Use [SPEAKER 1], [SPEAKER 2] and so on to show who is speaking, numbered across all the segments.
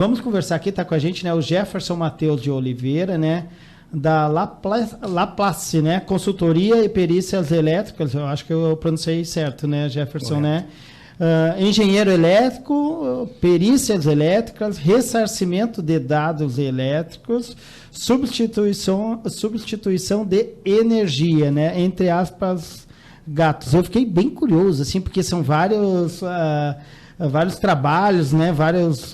[SPEAKER 1] Vamos conversar aqui, está com a gente, né, o Jefferson Matheus de Oliveira, né, da Laplace, né, consultoria e perícias elétricas, eu acho que eu pronunciei certo, né, Jefferson, correto, né, engenheiro elétrico, perícias elétricas, ressarcimento de dados elétricos, substituição de energia, né, entre aspas, gatos. Eu fiquei bem curioso, assim, porque são vários trabalhos, né, várias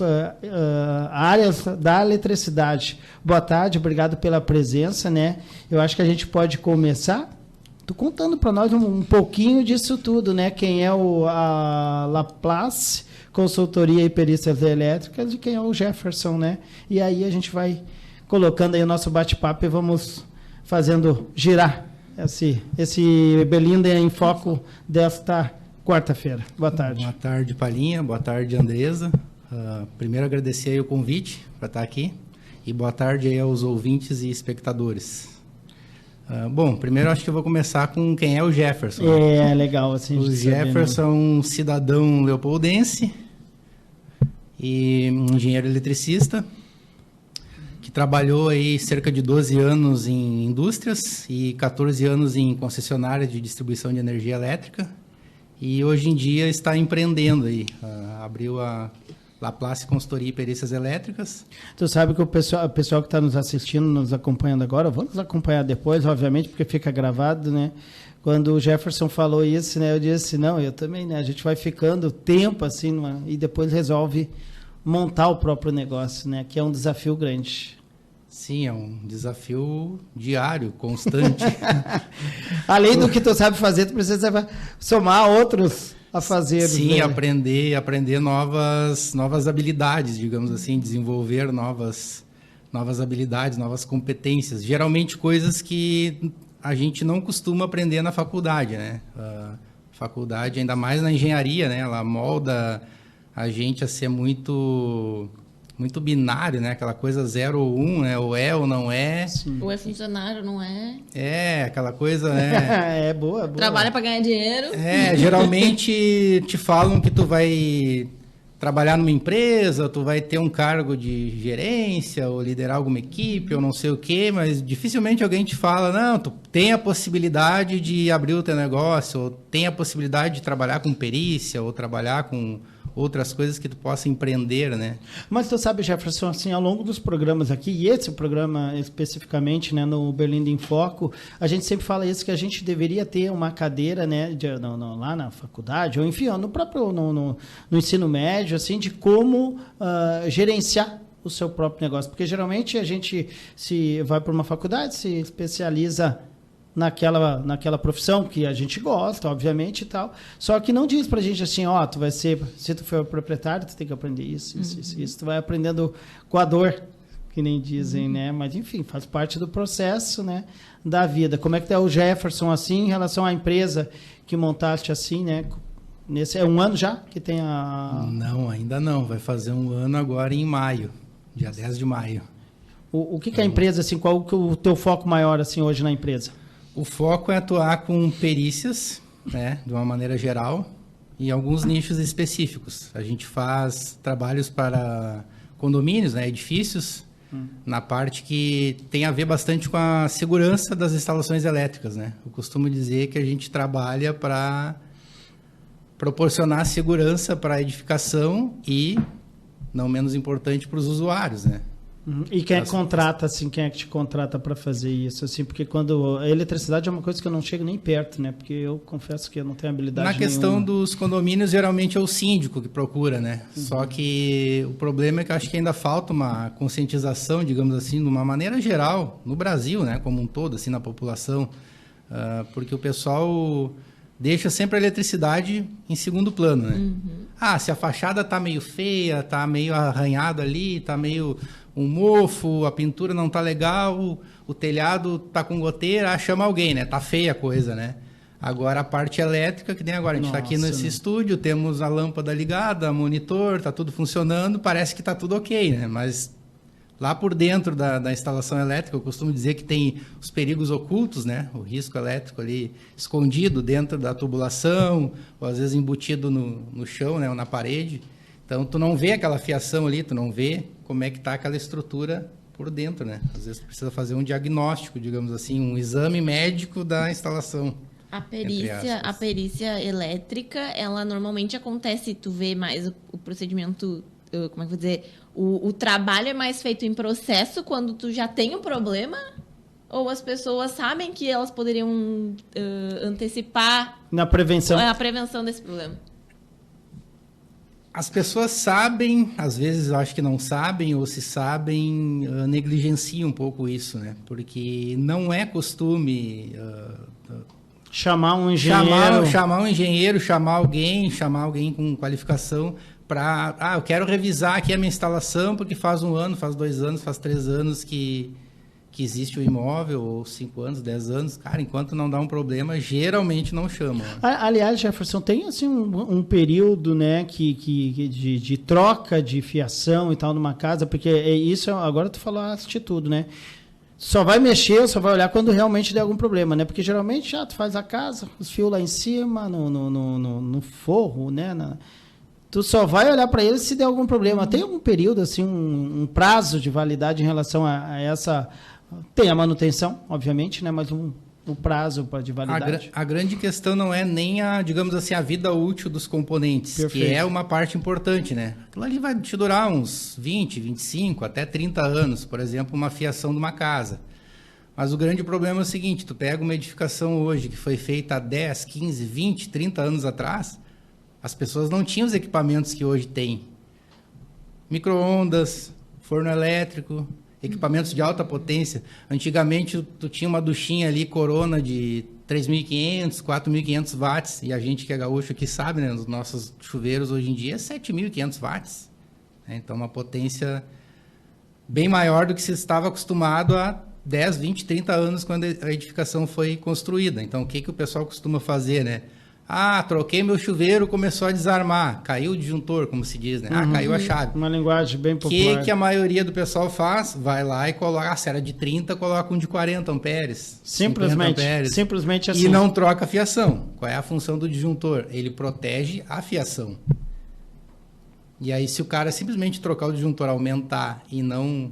[SPEAKER 1] áreas da eletricidade. Boa tarde, obrigado pela presença, né? Eu acho que a gente pode começar contando para nós um pouquinho disso tudo, né? Quem é a Laplace, consultoria e perícias elétricas, e quem é o Jefferson, né? E aí a gente vai colocando aí o nosso bate-papo e vamos fazendo girar esse Berlinda em Foco desta quarta-feira. Boa tarde.
[SPEAKER 2] Boa tarde, Palinha. Boa tarde, Andresa. Primeiro, agradecer aí o convite para estar aqui. E boa tarde aí aos ouvintes e espectadores. Bom, primeiro acho que eu vou começar com quem é o Jefferson.
[SPEAKER 1] Legal. Assim,
[SPEAKER 2] o Jefferson é um cidadão leopoldense e um engenheiro eletricista que trabalhou aí cerca de 12 anos em indústrias e 14 anos em concessionária de distribuição de energia elétrica. E hoje em dia está empreendendo aí, abriu a Laplace Consultoria e Perícias Elétricas.
[SPEAKER 1] Tu sabe que o pessoal que está nos assistindo, nos acompanhando agora, vamos acompanhar depois, obviamente, porque fica gravado, né? Quando o Jefferson falou isso, né, eu disse, não, eu também, né? A gente vai ficando tempo assim, e depois resolve montar o próprio negócio, né? Que é um desafio grande.
[SPEAKER 2] Sim, é um desafio diário, constante.
[SPEAKER 1] Além do que tu sabe fazer, tu precisa somar outros a fazer.
[SPEAKER 2] Sim, né? aprender novas habilidades, digamos assim, desenvolver novas habilidades, novas competências. Geralmente coisas que a gente não costuma aprender na faculdade, né? A faculdade, ainda mais na engenharia, né? Ela molda a gente a ser muito binário, né? Aquela coisa 0 ou 1, né? Ou é ou não é.
[SPEAKER 3] Sim. Ou é funcionário, não é.
[SPEAKER 2] É, aquela coisa, né?
[SPEAKER 1] É boa.
[SPEAKER 3] Trabalha para ganhar dinheiro.
[SPEAKER 2] Geralmente te falam que tu vai trabalhar numa empresa, tu vai ter um cargo de gerência ou liderar alguma equipe ou não sei o quê, mas dificilmente alguém te fala, não, tu tem a possibilidade de abrir o teu negócio, ou tem a possibilidade de trabalhar com perícia, ou trabalhar com outras coisas que tu possa empreender, né?
[SPEAKER 1] Mas tu sabe, Jefferson, assim, ao longo dos programas aqui, e esse programa especificamente, né, no Berlinda em Foco, a gente sempre fala isso, que a gente deveria ter uma cadeira, né, lá na faculdade, ou enfim, no próprio no ensino médio, assim, de como gerenciar o seu próprio negócio. Porque geralmente a gente se vai para uma faculdade, se especializa naquela profissão que a gente gosta, obviamente, e tal. Só que não diz pra gente assim, tu vai ser, se tu for proprietário, tu tem que aprender isso. Tu vai aprendendo com a dor, que nem dizem, né? Mas, enfim, faz parte do processo, né, da vida. Como é que tá o Jefferson, assim, em relação à empresa que montaste, assim, né? É um ano já que tem a...
[SPEAKER 2] Não, ainda não. Vai fazer um ano agora em maio, dia 10 de maio.
[SPEAKER 1] O que é a empresa, assim, qual que é o teu foco maior, assim, hoje na empresa?
[SPEAKER 2] O foco é atuar com perícias, né, de uma maneira geral, e alguns nichos específicos. A gente faz trabalhos para condomínios, né, edifícios, na parte que tem a ver bastante com a segurança das instalações elétricas, né? Eu costumo dizer que a gente trabalha para proporcionar segurança para a edificação e, não menos importante, para os usuários, né?
[SPEAKER 1] E quem é que contrata, assim, quem é que te contrata para fazer isso, assim, porque quando a eletricidade é uma coisa que eu não chego nem perto, né, porque eu confesso que eu não tenho habilidade
[SPEAKER 2] nenhuma. Na questão
[SPEAKER 1] nenhuma.
[SPEAKER 2] Dos condomínios, geralmente é o síndico que procura, né, só que o problema é que eu acho que ainda falta uma conscientização, digamos assim, de uma maneira geral, no Brasil, né, como um todo, assim, na população, porque o pessoal deixa sempre a eletricidade em segundo plano, né. Se a fachada tá meio feia, tá meio arranhado ali, tá meio um mofo, a pintura não tá legal, o telhado tá com goteira, chama alguém, né? Tá feia a coisa, né? Agora a parte elétrica, que nem agora, a gente tá aqui nesse estúdio, temos a lâmpada ligada, monitor, tá tudo funcionando, parece que tá tudo ok, né? Mas lá por dentro da instalação elétrica, eu costumo dizer que tem os perigos ocultos, né? O risco elétrico ali escondido dentro da tubulação, ou às vezes embutido no chão, né? Ou na parede. Então, tu não vê aquela fiação ali, tu não vê como é que está aquela estrutura por dentro, né? Às vezes precisa fazer um diagnóstico, digamos assim, um exame médico da instalação.
[SPEAKER 3] A perícia elétrica, ela normalmente acontece, tu vê mais o procedimento, como é que eu vou dizer, o trabalho é mais feito em processo quando tu já tem um problema? Ou as pessoas sabem que elas poderiam antecipar
[SPEAKER 1] Na prevenção.
[SPEAKER 3] a prevenção desse problema?
[SPEAKER 2] As pessoas sabem, às vezes eu acho que não sabem, ou se sabem, negligenciam um pouco isso, né? Porque não é costume
[SPEAKER 1] Chamar um engenheiro.
[SPEAKER 2] chamar um engenheiro, chamar alguém com qualificação para... eu quero revisar aqui a minha instalação, porque faz 1 ano, faz 2 anos, faz 3 anos que existe o imóvel, ou 5 anos, 10 anos. Cara, enquanto não dá um problema, geralmente não chamam.
[SPEAKER 1] Aliás, Jefferson, tem assim um período, né, de troca de fiação e tal numa casa, porque isso, agora tu falaste tudo, né? Só vai mexer, só vai olhar quando realmente der algum problema, né? Porque geralmente tu faz a casa, os fios lá em cima, no forro, né? Tu só vai olhar para eles se der algum problema. Tem algum período, assim, um prazo de validade em relação a essa... Tem a manutenção, obviamente, né? Mas um prazo de validade.
[SPEAKER 2] A grande questão não é nem digamos assim, a vida útil dos componentes,
[SPEAKER 1] Perfeito.
[SPEAKER 2] que é uma parte importante, né? Aquilo ali vai te durar uns 20, 25, até 30 anos, por exemplo, uma fiação de uma casa. Mas o grande problema é o seguinte, tu pega uma edificação hoje que foi feita há 10, 15, 20, 30 anos atrás, as pessoas não tinham os equipamentos que hoje têm. Micro-ondas, forno elétrico, equipamentos de alta potência. Antigamente, tu tinha uma duchinha ali, Corona, de 3.500, 4.500 watts. E a gente que é gaúcho aqui sabe, né? Os nossos chuveiros hoje em dia é 7.500 watts. Então, uma potência bem maior do que se estava acostumado há 10, 20, 30 anos, quando a edificação foi construída. Então, o que o pessoal costuma fazer, né? Troquei meu chuveiro, começou a desarmar. Caiu o disjuntor, como se diz, né? Caiu a chave.
[SPEAKER 1] Uma linguagem bem popular.
[SPEAKER 2] O que a maioria do pessoal faz? Vai lá e coloca, se era de 30, coloca um de 40 amperes.
[SPEAKER 1] Simplesmente assim.
[SPEAKER 2] E não troca a fiação. Qual é a função do disjuntor? Ele protege a fiação. E aí, se o cara simplesmente trocar o disjuntor, aumentar e não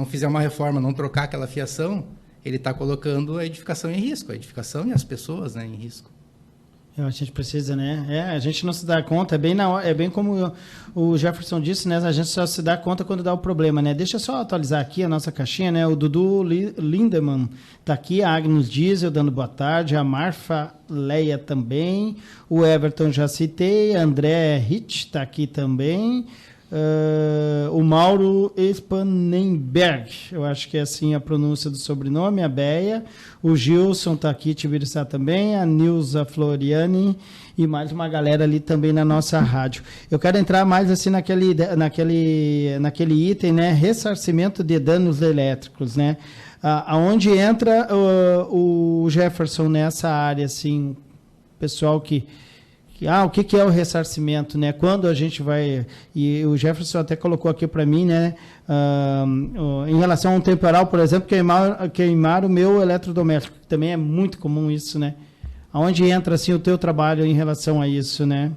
[SPEAKER 2] fizer uma reforma, não trocar aquela fiação, ele está colocando a edificação em risco. A edificação e as pessoas, né, em risco.
[SPEAKER 1] A gente precisa, né? A gente não se dá conta, é bem como o Jefferson disse, né? A gente só se dá conta quando dá o problema, né? Deixa eu só atualizar aqui a nossa caixinha, né? O Dudu Lindemann tá aqui, a Agnus Diesel dando boa tarde, a Marfa Leia também, o Everton já citei, André Hitch tá aqui também, o Mauro Spanenberg, eu acho que é assim a pronúncia do sobrenome, a Beia, o Gilson está aqui, Tibiriçá também, a Nilza Floriani e mais uma galera ali também na nossa rádio. Eu quero entrar mais assim naquele item, né, ressarcimento de danos elétricos, né, aonde entra o Jefferson nessa área, assim, pessoal que o que é o ressarcimento, né? Quando a gente vai... E o Jefferson até colocou aqui para mim, né? Em relação a um temporal, por exemplo, queimar o meu eletrodoméstico. Também é muito comum isso, né? Aonde entra, assim, o teu trabalho em relação a isso, né?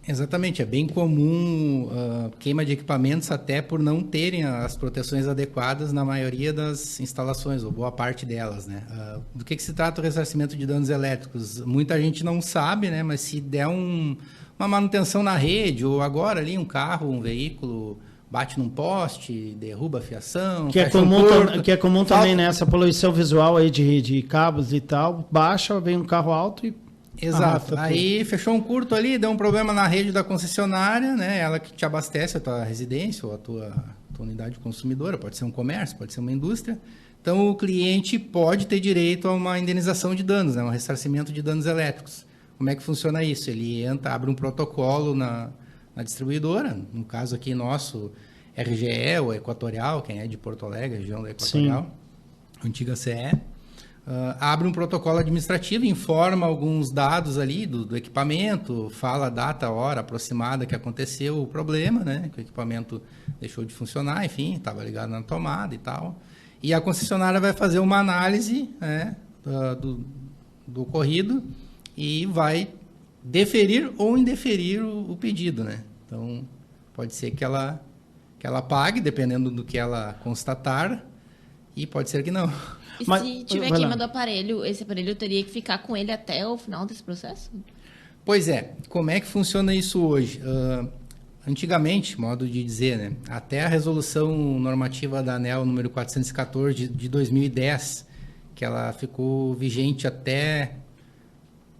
[SPEAKER 2] Exatamente. É bem comum queima de equipamentos até por não terem as proteções adequadas na maioria das instalações, ou boa parte delas, né? Do que se trata o ressarcimento de danos elétricos? Muita gente não sabe, né? Mas se der uma manutenção na rede, ou agora ali um carro, um veículo bate num poste, derruba a fiação,
[SPEAKER 1] que é comum também, né? Essa poluição visual aí de cabos e tal, baixa, vem um carro alto e
[SPEAKER 2] exato. Aí fechou um curto ali, deu um problema na rede da concessionária, né? Ela que te abastece a tua residência ou a tua unidade consumidora, pode ser um comércio, pode ser uma indústria. Então o cliente pode ter direito a uma indenização de danos, né? Um ressarcimento de danos elétricos. Como é que funciona isso? Ele abre um protocolo na distribuidora, no caso aqui nosso, RGE ou Equatorial, quem é de Porto Alegre, região da Equatorial, antiga CE. Abre um protocolo administrativo, informa alguns dados ali do equipamento, fala a data, a hora aproximada que aconteceu o problema, né? Que o equipamento deixou de funcionar, enfim, estava ligado na tomada e tal. E a concessionária vai fazer uma análise, né, do ocorrido e vai deferir ou indeferir o pedido, né? Então, pode ser que ela que ela pague, dependendo do que ela constatar, e pode ser que não.
[SPEAKER 3] E se tiver queima do aparelho, esse aparelho teria que ficar com ele até o final desse processo?
[SPEAKER 2] Pois é, como é que funciona isso hoje? Antigamente, modo de dizer, né? Até a resolução normativa da ANEEL número 414 de 2010, que ela ficou vigente até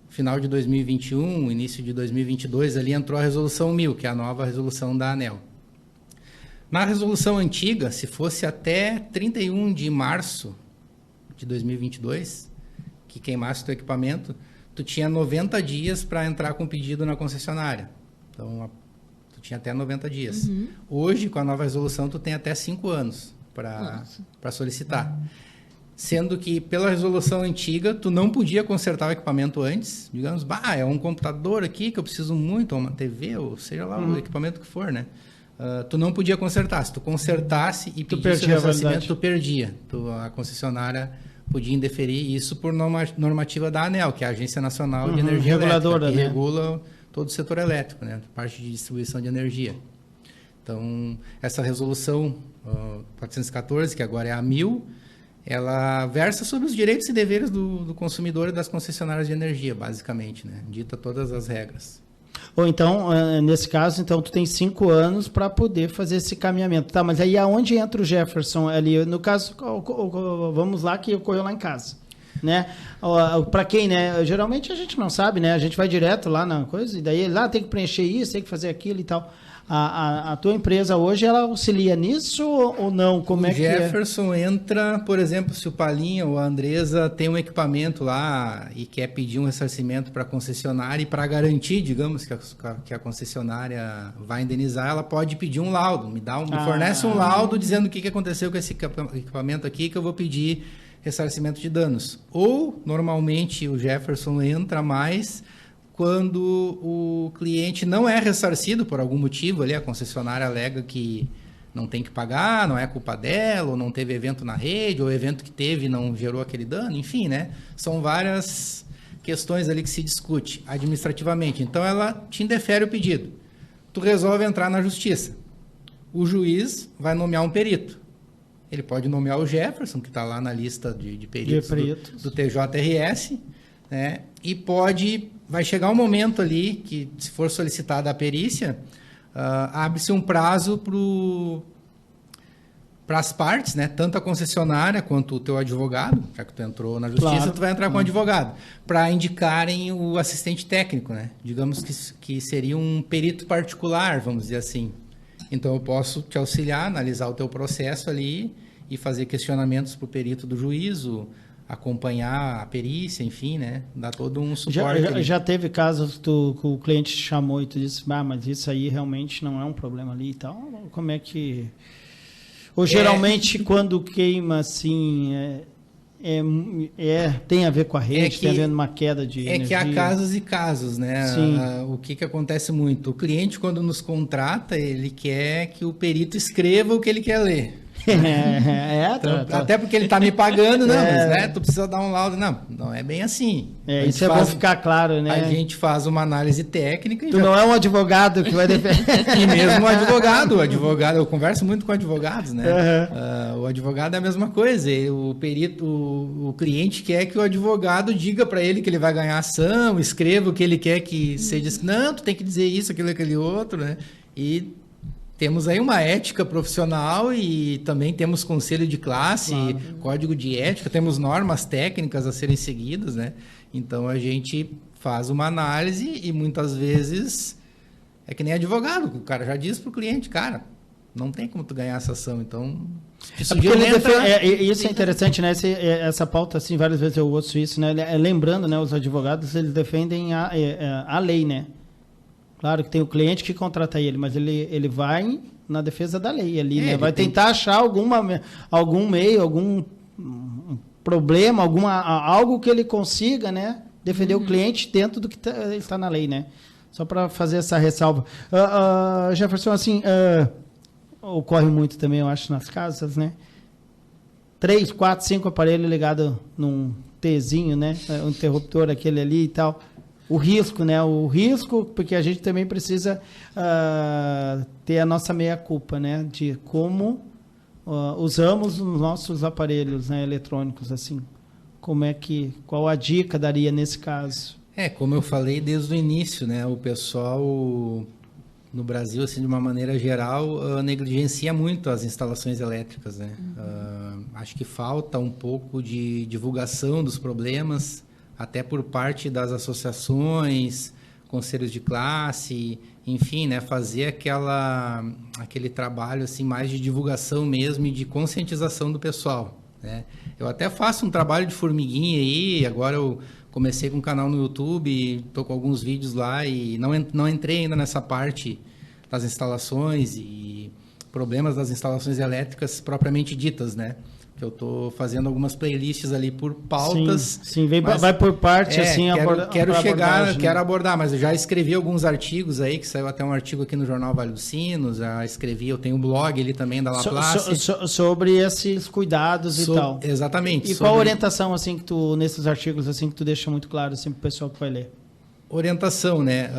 [SPEAKER 2] final de 2021, início de 2022, ali entrou a resolução 1000, que é a nova resolução da ANEEL. Na resolução antiga, se fosse até 31 de março de 2022, que queimasse o teu equipamento, tu tinha 90 dias para entrar com pedido na concessionária. Então, tu tinha até 90 dias.
[SPEAKER 3] Uhum.
[SPEAKER 2] Hoje, com a nova resolução, tu tem até 5 anos para solicitar. Sendo que, pela resolução antiga, tu não podia consertar o equipamento antes. Digamos, é um computador aqui que eu preciso muito, ou uma TV, ou seja lá o equipamento que for, né? Tu não podia consertar. Se tu consertasse e pedisse o ressarcimento, tu perdia. A concessionária podia indeferir isso por normativa da ANEEL, que é a Agência Nacional de Energia Elétrica, que regula todo o setor elétrico, né? Parte de distribuição de energia. Então, essa resolução 414, que agora é a 1000, ela versa sobre os direitos e deveres do consumidor e das concessionárias de energia, basicamente, né? Dita todas as regras.
[SPEAKER 1] Ou então, nesse caso, então tu tem 5 anos para poder fazer esse caminhamento. Tá, mas aí aonde entra o Jefferson ali? No caso, vamos lá, que ocorreu lá em casa, né? Para quem, né? Geralmente a gente não sabe, né? A gente vai direto lá na coisa e daí lá tem que preencher isso, tem que fazer aquilo e tal. A tua empresa hoje, ela auxilia nisso ou não? Como é que é?
[SPEAKER 2] O Jefferson entra, por exemplo, se o Palinha ou a Andresa tem um equipamento lá e quer pedir um ressarcimento para a concessionária e para garantir, digamos, que a concessionária vai indenizar, ela pode pedir um laudo. Me fornece um laudo dizendo o que aconteceu com esse equipamento aqui, que eu vou pedir ressarcimento de danos. Ou, normalmente, o Jefferson entra mais quando o cliente não é ressarcido por algum motivo, ali a concessionária alega que não tem que pagar, não é culpa dela, ou não teve evento na rede, ou o evento que teve não gerou aquele dano, enfim, né? São várias questões ali que se discute administrativamente. Então, ela te indefere o pedido. Tu resolve entrar na justiça. O juiz vai nomear um perito. Ele pode nomear o Jefferson, que está lá na lista de peritos do TJRS, né? E vai chegar um momento ali que, se for solicitada a perícia, abre-se um prazo para as partes, né? Tanto a concessionária quanto o teu advogado, já que tu entrou na justiça, claro, tu vai entrar com o advogado, para indicarem o assistente técnico, né? Digamos que seria um perito particular, vamos dizer assim. Então, eu posso te auxiliar, analisar o teu processo ali e fazer questionamentos para o perito do juízo, acompanhar a perícia, enfim, né? Dar todo um suporte.
[SPEAKER 1] Já teve casos que o cliente te chamou e tu disse, mas isso aí realmente não é um problema ali e tal? Como é que... Ou geralmente quando queima assim, tem a ver com a rede, tem a ver uma queda de energia?
[SPEAKER 2] Que há casos e casos, né?
[SPEAKER 1] Sim.
[SPEAKER 2] O que acontece muito? O cliente, quando nos contrata, ele quer que o perito escreva o que ele quer ler. Até porque ele está me pagando, mas né, tu precisa dar um laudo. Não é bem assim.
[SPEAKER 1] Isso é bom ficar claro, né?
[SPEAKER 2] A gente faz uma análise técnica.
[SPEAKER 1] Tu não é um advogado que vai defender.
[SPEAKER 2] E mesmo o advogado, eu converso muito com advogados, né? Uhum. O advogado é a mesma coisa. O perito, o cliente quer que o advogado diga para ele que ele vai ganhar ação, escreva o que ele quer que seja. Não, tu tem que dizer isso, aquilo, aquele outro, né? E temos aí uma ética profissional e também temos conselho de classe, claro, código de ética, temos normas técnicas a serem seguidas, né? Então, a gente faz uma análise e muitas vezes é que nem advogado, o cara já diz para o cliente, cara, não tem como tu ganhar essa ação, então... Isso
[SPEAKER 1] é interessante, né? Essa pauta, assim, várias vezes eu ouço isso, né? Lembrando, né, os advogados, eles defendem a lei, né? Claro que tem o cliente que contrata ele, mas ele vai na defesa da lei ali, né? Vai tentar achar algum meio, algum problema, algo que ele consiga, né? Defender o cliente dentro do que está na lei, né? Só para fazer essa ressalva. Jefferson, assim, ocorre muito também, eu acho, nas casas, né? 3, 4, 5 aparelhos ligados num Tzinho, né? O interruptor aquele ali e tal. o risco, né? O risco, porque a gente também precisa ter a nossa meia-culpa, né? De como usamos os nossos aparelhos, né, eletrônicos, assim. Qual a dica daria nesse caso?
[SPEAKER 2] Como eu falei desde o início, né? O pessoal no Brasil, assim, de uma maneira geral, negligencia muito as instalações elétricas, né? Acho que falta um pouco de divulgação dos problemas, até por parte das associações, conselhos de classe, enfim, né? Fazer aquele trabalho assim, mais de divulgação mesmo e de conscientização do pessoal, né? Eu até faço um trabalho de formiguinha aí, agora eu comecei com um canal no YouTube, estou com alguns vídeos lá e não entrei ainda nessa parte das instalações e problemas das instalações elétricas propriamente ditas, né? Que eu estou fazendo algumas playlists ali por pautas.
[SPEAKER 1] Sim, vai por parte, assim,
[SPEAKER 2] quero abordar, mas eu já escrevi alguns artigos aí, que saiu até um artigo aqui no Jornal Vale dos Sinos, eu tenho um blog ali também da Laplace.
[SPEAKER 1] Sobre esses cuidados e tal.
[SPEAKER 2] Exatamente.
[SPEAKER 1] Qual a orientação, assim, nesses artigos, assim, que tu deixa muito claro, assim, pro pessoal que vai ler?
[SPEAKER 2] Orientação, né?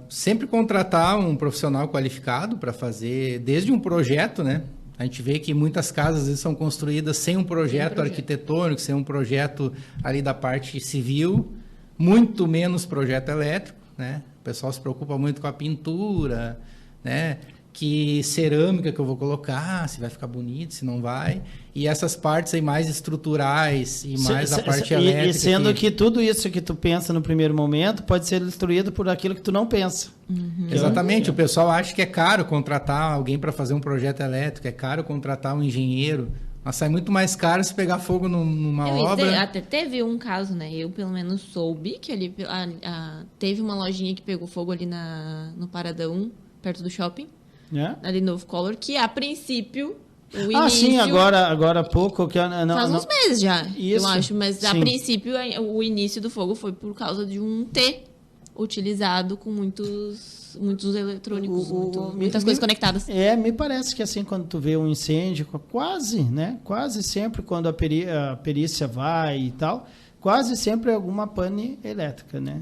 [SPEAKER 2] Sempre contratar um profissional qualificado para fazer, desde um projeto, né? A gente vê que muitas casas às vezes são construídas sem um projeto arquitetônico, sem um projeto ali da parte civil, muito menos projeto elétrico, né? O pessoal se preocupa muito com a pintura, né? Que cerâmica que eu vou colocar, se vai ficar bonito, se não vai. E essas partes aí mais estruturais e mais a parte elétrica.
[SPEAKER 1] E sendo que tudo isso que tu pensa no primeiro momento pode ser destruído por aquilo que tu não pensa.
[SPEAKER 2] Exatamente. O pessoal acha que é caro contratar alguém para fazer um projeto elétrico, é caro contratar um engenheiro. Mas sai muito mais caro se pegar fogo numa obra.
[SPEAKER 3] Até teve um caso, né? Eu, pelo menos, soube que ali teve uma lojinha que pegou fogo ali no Paradão, perto do shopping. Ali no Novo Color, que a princípio o início...
[SPEAKER 1] sim, agora há pouco...
[SPEAKER 3] Faz uns meses já,
[SPEAKER 1] isso,
[SPEAKER 3] eu acho, mas
[SPEAKER 1] sim.
[SPEAKER 3] A princípio o início do fogo foi por causa de um T utilizado com muitos eletrônicos, muitas coisas conectadas.
[SPEAKER 1] Me parece que assim, quando tu vê um incêndio, quase sempre quando a perícia vai e tal, quase sempre é alguma pane elétrica, né?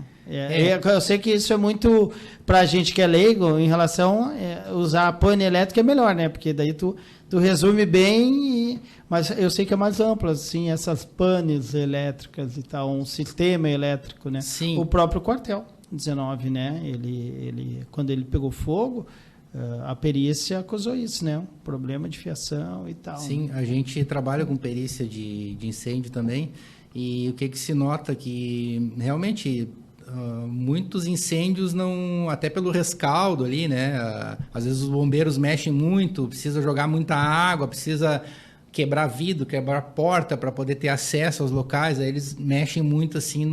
[SPEAKER 1] Eu sei que isso é muito, pra gente que é leigo, em relação a usar a pane elétrica é melhor, né? Porque daí tu resume bem, mas eu sei que é mais amplo, assim, essas panes elétricas e tal, um sistema elétrico, né?
[SPEAKER 2] Sim.
[SPEAKER 1] O próprio quartel 19, né? Ele quando ele pegou fogo, a perícia acusou isso, né? Um problema de fiação e tal.
[SPEAKER 2] Sim,
[SPEAKER 1] né?
[SPEAKER 2] A gente trabalha com perícia de incêndio também, e o que se nota que realmente muitos incêndios não, até pelo rescaldo ali, né? Às vezes os bombeiros mexem muito, precisa jogar muita água, precisa quebrar vidro, quebrar porta para poder ter acesso aos locais, aí eles mexem muito assim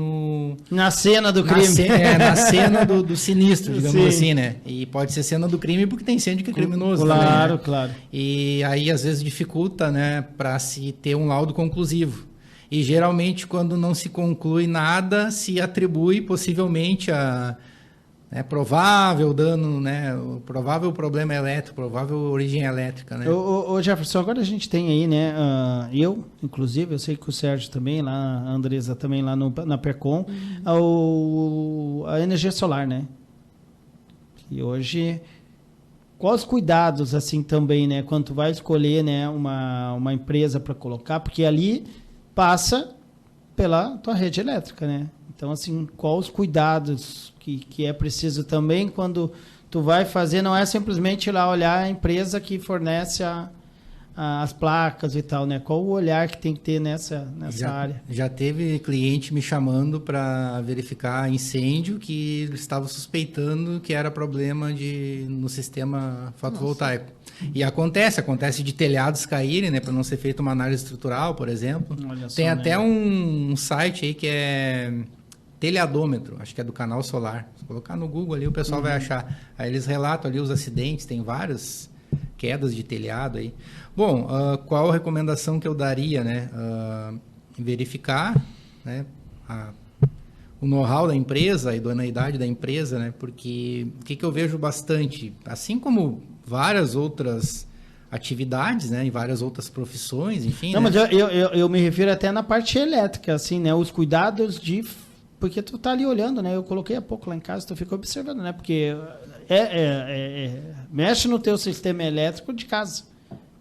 [SPEAKER 1] na cena do crime.
[SPEAKER 2] Na cena do sinistro, digamos
[SPEAKER 1] Sim.
[SPEAKER 2] assim, né? E pode ser cena do crime porque tem incêndio que é criminoso
[SPEAKER 1] claro,
[SPEAKER 2] também, né?
[SPEAKER 1] Claro.
[SPEAKER 2] E aí às vezes dificulta, né, para se ter um laudo conclusivo. E geralmente quando não se conclui nada, se atribui possivelmente a provável dano, né? O provável problema elétrico, provável origem elétrica, né?
[SPEAKER 1] Ô Jefferson, agora a gente tem aí, né? Inclusive, eu sei que o Sérgio também, lá, a Andresa também lá na Percom, a energia solar, né? Que hoje, quais cuidados, assim, também, né? Quando tu vai escolher, né, uma empresa para colocar, porque ali passa pela tua rede elétrica, né? Então, assim, quais os cuidados que é preciso também quando tu vai fazer, não é simplesmente ir lá olhar a empresa que fornece as placas e tal, né? Qual o olhar que tem que ter nessa área? Já
[SPEAKER 2] teve cliente me chamando para verificar incêndio que eles estavam suspeitando que era problema no sistema fotovoltaico. Nossa. E acontece de telhados caírem, né? Para não ser feita uma análise estrutural, por exemplo.
[SPEAKER 1] Olha só,
[SPEAKER 2] tem até
[SPEAKER 1] né?
[SPEAKER 2] um site aí que é telhadômetro, acho que é do Canal Solar. Se colocar no Google ali, o pessoal vai achar. Aí eles relatam ali os acidentes, tem várias quedas de telhado aí. Bom, qual a recomendação que eu daria, né? Verificar, né, o know-how da empresa, a idoneidade da empresa, né? Porque o que eu vejo bastante, assim como várias outras atividades, né, em várias outras profissões, enfim.
[SPEAKER 1] Não,
[SPEAKER 2] né?
[SPEAKER 1] Mas eu me refiro até na parte elétrica, assim, né? Os cuidados de porque tu tá ali olhando, né? Eu coloquei há pouco lá em casa, tu fica observando, né? Porque mexe no teu sistema elétrico de casa.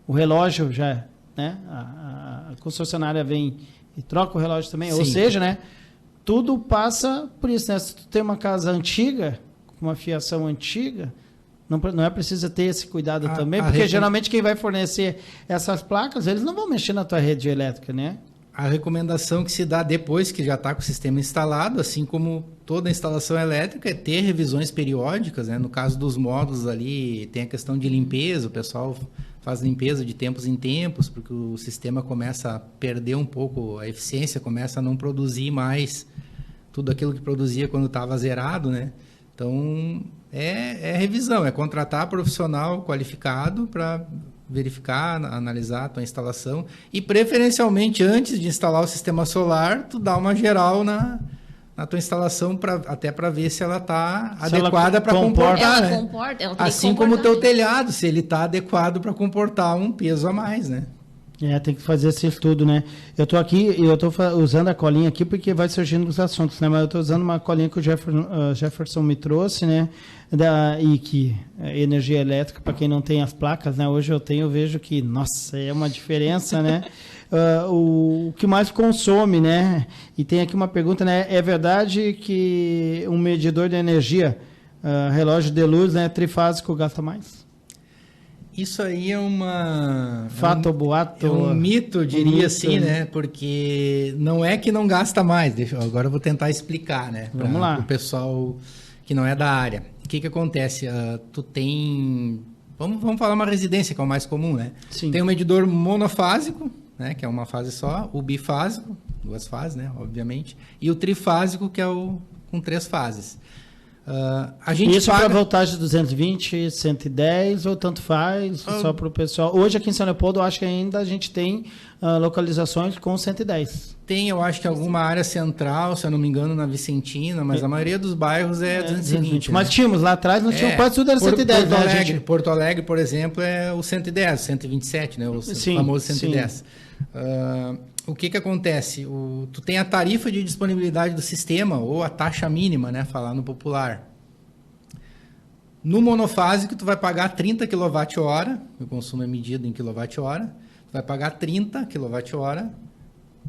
[SPEAKER 1] O relógio já, né? A concessionária vem e troca o relógio também. Sim. Ou seja, né? Tudo passa por isso, né? Se tu tem uma casa antiga, com uma fiação antiga, não é preciso ter esse cuidado também, porque geralmente quem vai fornecer essas placas, eles não vão mexer na tua rede elétrica, né?
[SPEAKER 2] A recomendação que se dá depois que já está com o sistema instalado, assim como toda a instalação elétrica, é ter revisões periódicas, né? No caso dos módulos ali, tem a questão de limpeza, o pessoal faz limpeza de tempos em tempos, porque o sistema começa a perder um pouco a eficiência, começa a não produzir mais tudo aquilo que produzia quando estava zerado, né? Então, é revisão, é contratar profissional qualificado para verificar, analisar a tua instalação e, preferencialmente, antes de instalar o sistema solar, tu dá uma geral na tua instalação até para ver se ela está adequada para comportar, né? Assim como o teu telhado, se ele está adequado para comportar um peso a mais, né?
[SPEAKER 1] Tem que fazer esse estudo, né? Eu estou usando a colinha aqui porque vai surgindo os assuntos, né? Mas eu estou usando uma colinha que o Jefferson me trouxe, né? E que energia elétrica, para quem não tem as placas, né? Hoje eu vejo que, nossa, é uma diferença, né? O que mais consome, né? E tem aqui uma pergunta, né? É verdade que um medidor de energia, relógio de luz, né? Trifásico gasta mais?
[SPEAKER 2] Isso aí é
[SPEAKER 1] fato ou boato?
[SPEAKER 2] É um mito, eu diria assim, né? Porque não é que não gasta mais. Agora eu vou tentar explicar, né?
[SPEAKER 1] Vamos lá.
[SPEAKER 2] Para o pessoal que não é da área. O que acontece? Tu tem... Vamos falar uma residência, que é o mais comum, né?
[SPEAKER 1] Sim.
[SPEAKER 2] Tem um medidor monofásico, né? Que é uma fase só. O bifásico, 2 fases, né? Obviamente. E o trifásico, que é o com 3 fases.
[SPEAKER 1] Isso para voltagem 220, 110 ou tanto faz, só para o pessoal. Hoje aqui em São Leopoldo, eu acho que ainda a gente tem localizações com 110.
[SPEAKER 2] Tem, eu acho que alguma área central, se eu não me engano, na Vicentina, mas a maioria dos bairros é 220.
[SPEAKER 1] Mas tínhamos lá atrás, nós tínhamos quase tudo era 110.
[SPEAKER 2] Porto Alegre, por exemplo, é o 110, 127, né? O famoso 110. O que acontece? Tu tem a tarifa de disponibilidade do sistema, ou a taxa mínima, né? Falar no popular. No monofásico, tu vai pagar 30 kWh, o consumo é medido em kWh, tu vai pagar 30 kWh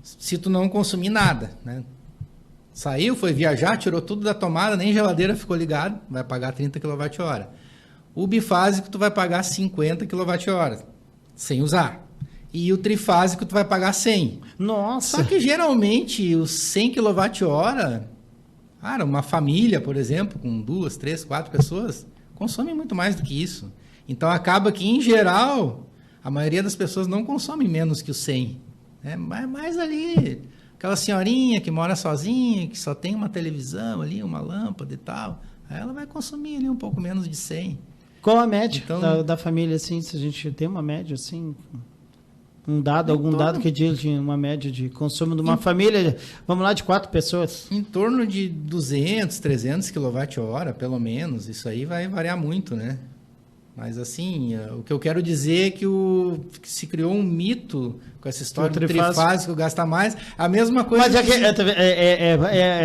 [SPEAKER 2] se tu não consumir nada, né? Saiu, foi viajar, tirou tudo da tomada, nem geladeira ficou ligado, vai pagar 30 kWh. O bifásico, tu vai pagar 50 kWh, sem usar. E o trifásico tu vai pagar 100.
[SPEAKER 1] Nossa!
[SPEAKER 2] Só que geralmente os 100 kWh, cara, uma família, por exemplo, com 2, 3, 4 pessoas, consome muito mais do que isso. Então acaba que, em geral, a maioria das pessoas não consome menos que os 100. É mais ali, aquela senhorinha que mora sozinha, que só tem uma televisão ali, uma lâmpada e tal, aí ela vai consumir ali um pouco menos de 100.
[SPEAKER 1] Qual a média da família, assim, se a gente tem uma média, assim... Algum dado que diz de uma média de consumo de uma família, vamos lá, de 4 pessoas?
[SPEAKER 2] Em torno de 200, 300 kWh, pelo menos. Isso aí vai variar muito, né? Mas, assim, o que eu quero dizer é que se criou um mito com essa história do trifásico gasta mais. A mesma coisa...
[SPEAKER 1] Mas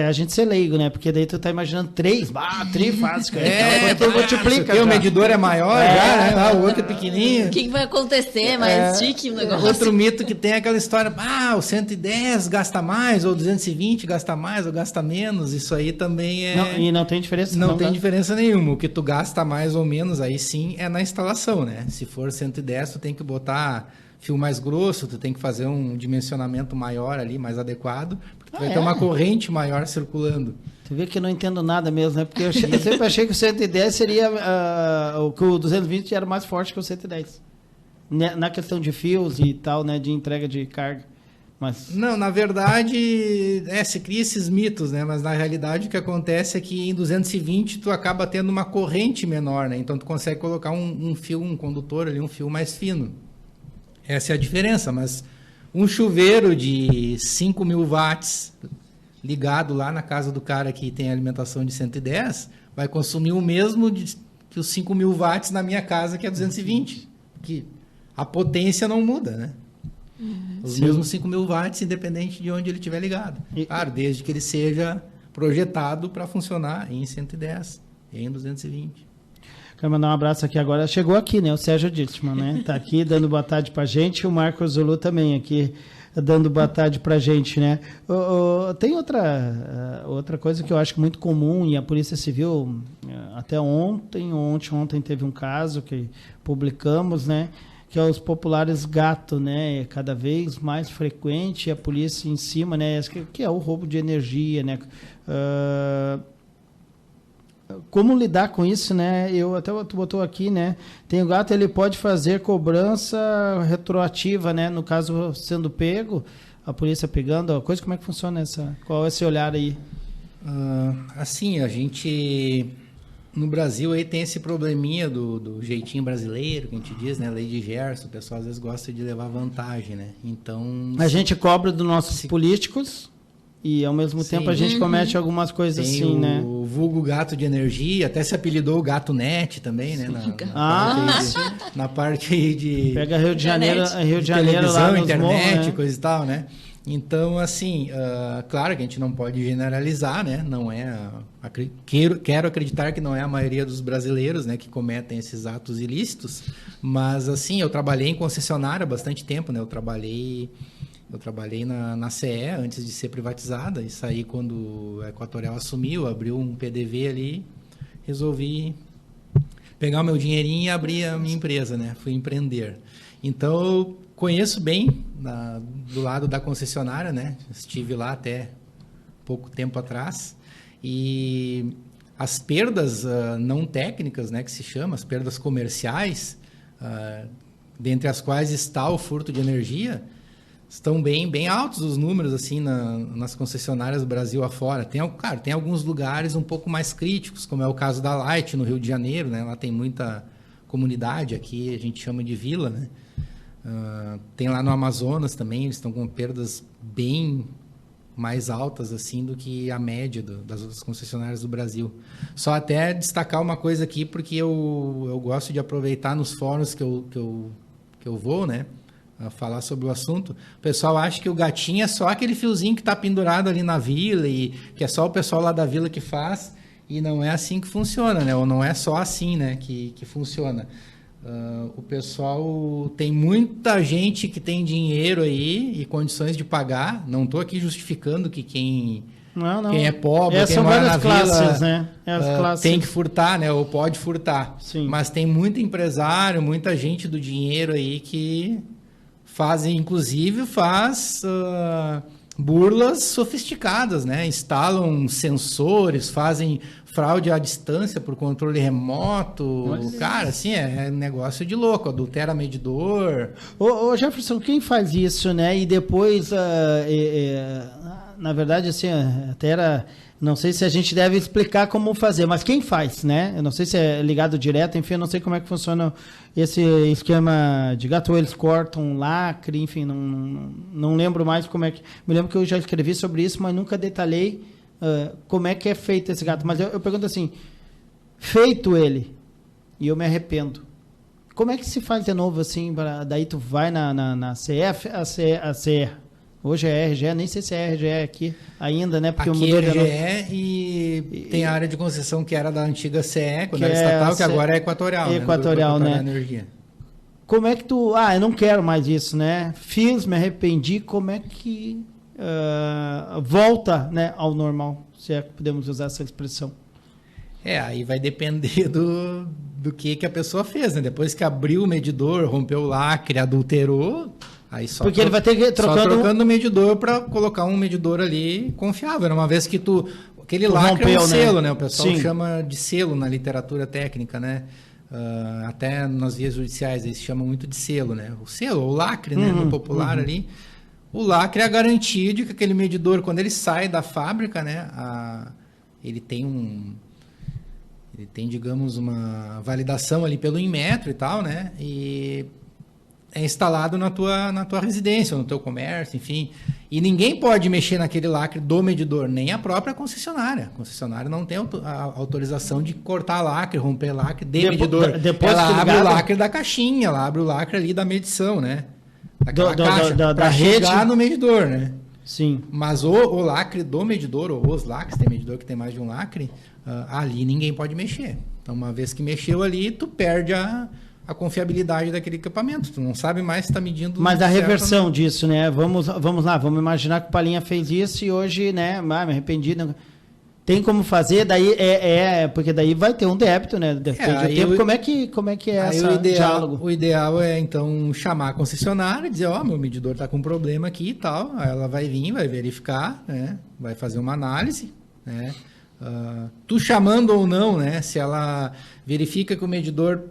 [SPEAKER 1] a gente ser leigo, né? Porque daí tu tá imaginando 3, trifásico.
[SPEAKER 2] Tu multiplica. O medidor é maior já, né? O outro é pequenininho.
[SPEAKER 3] O que vai acontecer? Mais chique o negócio.
[SPEAKER 2] Outro mito que tem é aquela história, o 110 gasta mais, ou 220 gasta mais, ou gasta menos. Isso aí também é...
[SPEAKER 1] E não tem diferença.
[SPEAKER 2] Não tem diferença nenhuma. O que tu gasta mais ou menos, aí sim, é na instalação, né? Se for 110, tu tem que botar fio mais grosso, tu tem que fazer um dimensionamento maior ali, mais adequado, porque tu vai ter uma corrente maior circulando.
[SPEAKER 1] Tu vê que eu não entendo nada mesmo, né? Porque eu sempre achei que o 110 seria... que o 220 era mais forte que o 110. Na questão de fios e tal, né? De entrega de carga. Mas...
[SPEAKER 2] Não, na verdade, se cria esses mitos, né? Mas na realidade o que acontece é que em 220 tu acaba tendo uma corrente menor, né? Então tu consegue colocar um fio, um condutor ali, um fio mais fino. Essa é a diferença, mas um chuveiro de 5.000 watts ligado lá na casa do cara que tem alimentação de 110 vai consumir o mesmo que os 5.000 watts na minha casa, que é 220. Que a potência não muda, né? Os mesmos 5.000 watts, independente de onde ele estiver ligado. Claro, desde que ele seja projetado para funcionar em 110, em 220.
[SPEAKER 1] Quero mandar um abraço aqui agora. Chegou aqui, né? O Sérgio Dittmann, né? Tá aqui dando boa tarde pra gente. O Marcos Zulu também aqui dando boa tarde pra gente, né? Tem outra coisa que eu acho muito comum, e a Polícia Civil, até ontem teve um caso que publicamos, né? Que é os populares gato, né? Cada vez mais frequente, a polícia em cima, né? Que é o roubo de energia, né? Como lidar com isso, né? Tu botou aqui, né? Tem o gato, ele pode fazer cobrança retroativa, né? No caso, sendo pego, a polícia pegando, a coisa, como é que funciona qual é esse olhar aí?
[SPEAKER 2] Assim, a gente no Brasil aí tem esse probleminha do jeitinho brasileiro, que a gente diz, né? Lei de Gerson, o pessoal às vezes gosta de levar vantagem, né? Então...
[SPEAKER 1] A gente cobra dos nossos políticos... E, ao mesmo tempo, a gente comete algumas coisas
[SPEAKER 2] tem
[SPEAKER 1] assim, né?
[SPEAKER 2] O vulgo gato de energia, até se apelidou o gato net também, né? Na parte aí de...
[SPEAKER 1] Pega Rio de Janeiro lá nos
[SPEAKER 2] internet,
[SPEAKER 1] morros, né?
[SPEAKER 2] Coisa e tal, né? Então, assim, claro que a gente não pode generalizar, né? Não é... Quero acreditar que não é a maioria dos brasileiros, né, que cometem esses atos ilícitos, mas, assim, eu trabalhei em concessionária há bastante tempo, né? Eu trabalhei na CE antes de ser privatizada e saí quando a Equatorial assumiu, abriu um PDV ali, resolvi pegar o meu dinheirinho e abrir a minha empresa, né? Fui empreender. Então, eu conheço bem do lado da concessionária, né? Estive lá até pouco tempo atrás e as perdas não técnicas, né, que se chama, as perdas comerciais, dentre as quais está o furto de energia, estão bem altos os números assim nas concessionárias do Brasil afora. Tem alguns lugares um pouco mais críticos, como é o caso da Light no Rio de Janeiro, né? Lá tem muita comunidade, aqui a gente chama de vila, né? Tem lá no Amazonas também, eles estão com perdas bem mais altas assim do que a média das outras concessionárias do Brasil. Só até destacar uma coisa aqui, porque eu gosto de aproveitar nos fóruns que eu vou, né? A falar sobre o assunto. O pessoal acha que o gatinho é só aquele fiozinho que está pendurado ali na vila e que é só o pessoal lá da vila que faz, e não é assim que funciona, né? Ou não é só assim, né, que funciona. O pessoal, tem muita gente que tem dinheiro aí e condições de pagar. Não estou aqui justificando que quem é pobre, quem mora na
[SPEAKER 1] classes,
[SPEAKER 2] vila,
[SPEAKER 1] né?
[SPEAKER 2] tem que furtar, né? Ou pode furtar.
[SPEAKER 1] Sim.
[SPEAKER 2] Mas tem muito empresário, muita gente do dinheiro aí que faz burlas sofisticadas, né? Instalam sensores, fazem fraude à distância por controle remoto. Cara, assim, é negócio de louco, adultera medidor.
[SPEAKER 1] Ô Jefferson, quem faz isso, né? E depois, na verdade, assim, até era... Não sei se a gente deve explicar como fazer, mas quem faz, né? Eu não sei se é ligado direto, enfim, eu não sei como é que funciona esse esquema de gato, ou eles cortam lacre, enfim, não lembro mais como é que... Me lembro que eu já escrevi sobre isso, mas nunca detalhei como é que é feito esse gato. Mas eu pergunto assim, feito ele, e eu me arrependo, como é que se faz de novo assim, daí tu vai na CF, a CE... Hoje é RGE, nem sei se é RGE aqui ainda, né? Porque
[SPEAKER 2] aqui é RGE e tem a área de concessão que era da antiga CE, quando era estatal, que agora é Equatorial.
[SPEAKER 1] Equatorial, né?
[SPEAKER 2] Energia.
[SPEAKER 1] Como é que tu... eu não quero mais isso, né? Fiz, me arrependi, como é que volta, né, ao normal, se é que podemos usar essa expressão?
[SPEAKER 2] Aí vai depender do que a pessoa fez, né? Depois que abriu o medidor, rompeu o lacre, adulterou... Aí
[SPEAKER 1] porque ele vai ter que
[SPEAKER 2] trocando o medidor para colocar um medidor ali confiável. Uma vez que aquele lacre é um selo, né? O pessoal chama de selo na literatura técnica, né? Até nas vias judiciais eles chamam muito de selo, né? O selo, o lacre, né? No popular ali. O lacre é a garantia de que aquele medidor, quando ele sai da fábrica, né? Ele tem, digamos, uma validação ali pelo Inmetro e tal, né? E é instalado na tua residência, no teu comércio, enfim. E ninguém pode mexer naquele lacre do medidor, nem a própria concessionária. A concessionária não tem a autorização de cortar lacre, romper lacre de medidor. Ela abre o lacre da caixinha, ela abre o lacre ali da medição, né? Daquela caixa, para chegar no medidor, né?
[SPEAKER 1] Sim.
[SPEAKER 2] Mas o lacre do medidor, ou os lacres, tem medidor que tem mais de um lacre, ali ninguém pode mexer. Então, uma vez que mexeu ali, tu perde a confiabilidade daquele equipamento. Tu não sabe mais se está medindo...
[SPEAKER 1] Mas a reversão disso, né? Vamos lá, vamos imaginar que o Palinha fez isso e hoje, né? Me arrependi. Não... Tem como fazer, daí porque daí vai ter um débito, né? Depende do tempo. Como é que é esse diálogo?
[SPEAKER 2] O ideal é, então, chamar a concessionária e dizer, meu medidor está com um problema aqui e tal. Aí ela vai vir, vai verificar, né? Vai fazer uma análise, né? Tu chamando ou não, né? Se ela verifica que o medidor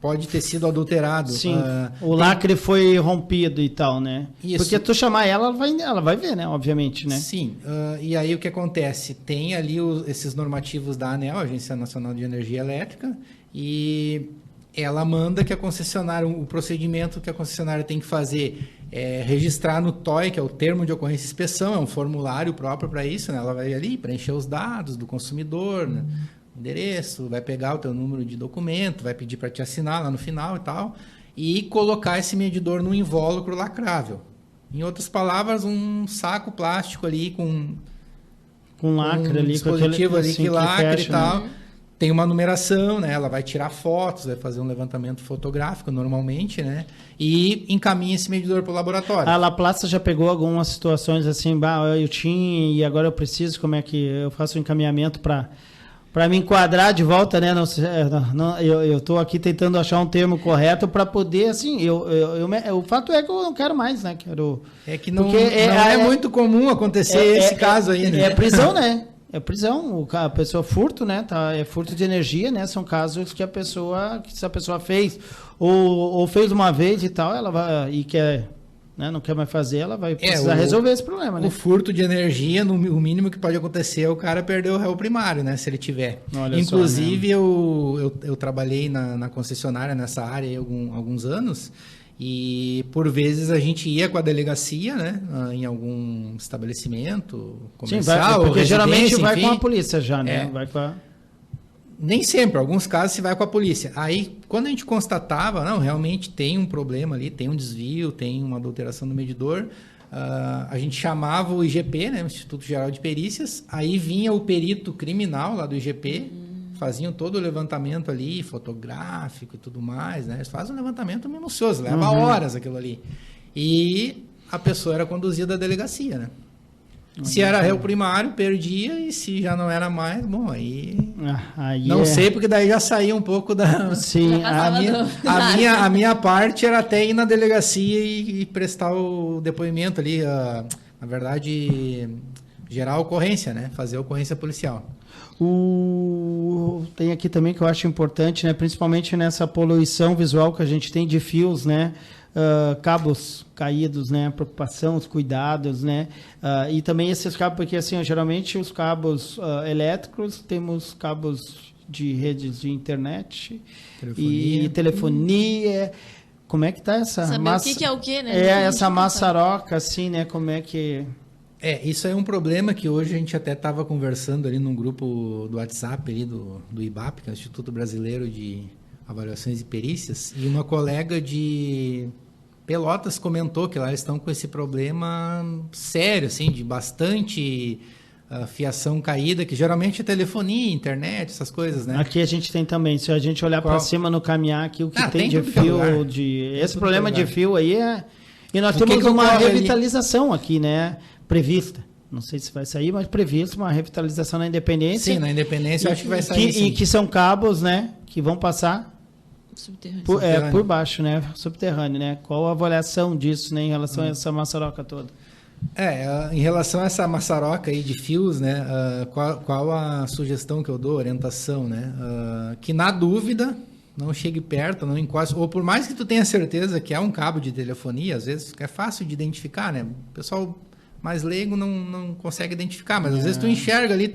[SPEAKER 2] pode ter sido adulterado.
[SPEAKER 1] Sim, o lacre foi rompido e tal, né?
[SPEAKER 2] Isso.
[SPEAKER 1] Porque tu chamar ela vai ver, né? Obviamente, né?
[SPEAKER 2] Sim, e aí o que acontece? Tem ali esses normativos da ANEEL, Agência Nacional de Energia Elétrica, e ela manda que a concessionária, o procedimento que a concessionária tem que fazer é registrar no TOI, que é o Termo de Ocorrência e Inspeção, é um formulário próprio para isso, né? Ela vai ali preencher os dados do consumidor, né? Endereço, vai pegar o teu número de documento, vai pedir para te assinar lá no final e tal, e colocar esse medidor no invólucro lacrável. Em outras palavras, um saco plástico ali com
[SPEAKER 1] lacre ali,
[SPEAKER 2] dispositivo
[SPEAKER 1] com
[SPEAKER 2] ali
[SPEAKER 1] assim,
[SPEAKER 2] que lacre
[SPEAKER 1] fecha,
[SPEAKER 2] e tal.
[SPEAKER 1] né?
[SPEAKER 2] Tem uma numeração, né? Ela vai tirar fotos, vai fazer um levantamento fotográfico normalmente, né? E encaminha esse medidor para o laboratório.
[SPEAKER 1] A Laplace já pegou algumas situações assim, eu tinha e agora eu preciso, como é que eu faço o encaminhamento para me enquadrar de volta, né? Eu estou aqui tentando achar um termo correto para poder, assim, o fato é que eu não quero mais, né?
[SPEAKER 2] É que não é muito comum acontecer esse caso aí, né?
[SPEAKER 1] É prisão, né? É prisão, a pessoa furto, né? É furto de energia, né? São casos que se a pessoa fez ou fez uma vez e tal, ela vai e quer, né? Não quer mais fazer, ela vai precisar resolver esse problema, né?
[SPEAKER 2] O furto de energia, o mínimo que pode acontecer é o cara perder o réu primário, né? Se ele tiver.
[SPEAKER 1] Olha
[SPEAKER 2] Inclusive, eu trabalhei na concessionária nessa área há alguns anos. E, por vezes, a gente ia com a delegacia, né? Em algum estabelecimento comercial.
[SPEAKER 1] Sim, porque geralmente vai
[SPEAKER 2] enfim.
[SPEAKER 1] com a polícia já, né? Vai com a...
[SPEAKER 2] Nem sempre, alguns casos se vai com a polícia. Aí, quando a gente constatava, não, realmente tem um problema ali, tem um desvio, tem uma adulteração do medidor, a gente chamava o IGP, né? O Instituto Geral de Perícias, aí vinha o perito criminal lá do IGP, faziam todo o levantamento ali, fotográfico e tudo mais, né? Eles fazem um levantamento minucioso, leva horas aquilo ali. E a pessoa era conduzida à delegacia, né? Se era réu primário, perdia, e se já não era mais, bom, aí não sei, porque daí já saía um pouco da...
[SPEAKER 1] Sim,
[SPEAKER 2] a minha parte era até ir na delegacia e prestar o depoimento ali, na verdade, gerar a ocorrência, né? Fazer a ocorrência policial.
[SPEAKER 1] Tem aqui também que eu acho importante, né? Principalmente nessa poluição visual que a gente tem de fios, né? Cabos caídos, né? A preocupação, os cuidados, né? E também esses cabos, porque assim, geralmente os cabos elétricos, temos cabos de redes de internet e telefonia. Como é que tá essa
[SPEAKER 3] saber
[SPEAKER 1] massa?
[SPEAKER 3] O que é o quê, né?
[SPEAKER 1] Essa maçaroca, assim, né? Como é que...
[SPEAKER 2] Isso é um problema que hoje a gente até estava conversando ali num grupo do WhatsApp ali do IBAP, que é o Instituto Brasileiro de Avaliações e Perícias, e uma colega de Pelotas comentou que lá eles estão com esse problema sério, assim, de bastante fiação caída, que geralmente é telefonia, internet, essas coisas, né?
[SPEAKER 1] Aqui a gente tem também, se a gente olhar para cima no caminhar aqui, o que tem de fio, esse problema de fio aí é... E nós temos uma revitalização aqui, né? Prevista. Não sei se vai sair, mas prevista uma revitalização na Independência.
[SPEAKER 2] Sim, na Independência eu acho que vai sair.
[SPEAKER 1] E que são cabos, né? Que vão passar por baixo, né? Subterrâneo, né? Qual a avaliação disso, né? Em relação a essa maçaroca toda?
[SPEAKER 2] Em relação a essa maçaroca aí de fios, né? Qual a sugestão que eu dou, orientação, né? Que na dúvida não chegue perto, não encoste, ou por mais que tu tenha certeza que é um cabo de telefonia, às vezes é fácil de identificar, né? O pessoal mais leigo não consegue identificar, mas às vezes tu enxerga ali,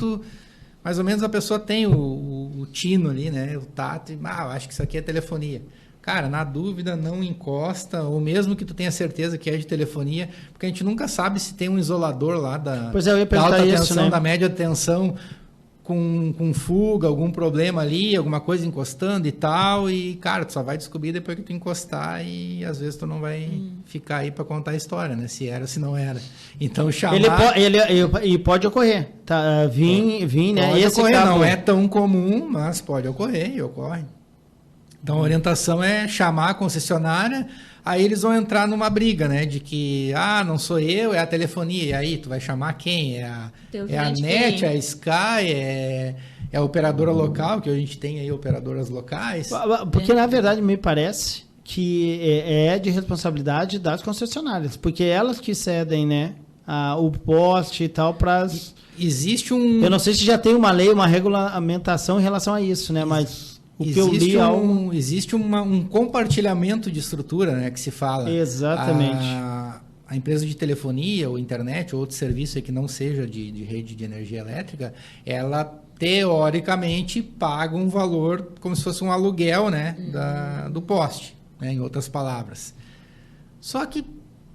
[SPEAKER 2] mais ou menos a pessoa tem o tino ali, né? O tato, eu acho que isso aqui é telefonia. Cara, na dúvida, não encosta, ou mesmo que tu tenha certeza que é de telefonia, porque a gente nunca sabe se tem um isolador lá da alta tensão, da média tensão, com fuga, algum problema ali, alguma coisa encostando e tal, e, cara, tu só vai descobrir depois que tu encostar e às vezes tu não vai ficar aí para contar a história, né? Se era ou se não era. Então, chamar...
[SPEAKER 1] E pode ocorrer, tá? Vim, né?
[SPEAKER 2] Pode
[SPEAKER 1] Esse
[SPEAKER 2] ocorrer,
[SPEAKER 1] cabo...
[SPEAKER 2] não é tão comum, mas pode ocorrer e ocorre. Então, a orientação é chamar a concessionária, aí eles vão entrar numa briga, né? De que, não sou eu, é a telefonia. E aí, tu vai chamar quem? É a NET, é a Sky, é a operadora local, que a gente tem aí operadoras locais.
[SPEAKER 1] Porque, na verdade, me parece que é de responsabilidade das concessionárias, porque elas que cedem, né? O poste e tal para...
[SPEAKER 2] Existe um...
[SPEAKER 1] Eu não sei se já tem uma lei, uma regulamentação em relação a isso, né? Mas...
[SPEAKER 2] Existe um compartilhamento de estrutura, né, que se fala.
[SPEAKER 1] Exatamente.
[SPEAKER 2] A empresa de telefonia, ou internet, ou outro serviço aí que não seja de rede de energia elétrica, ela teoricamente paga um valor como se fosse um aluguel, né, do poste, né, em outras palavras. Só que,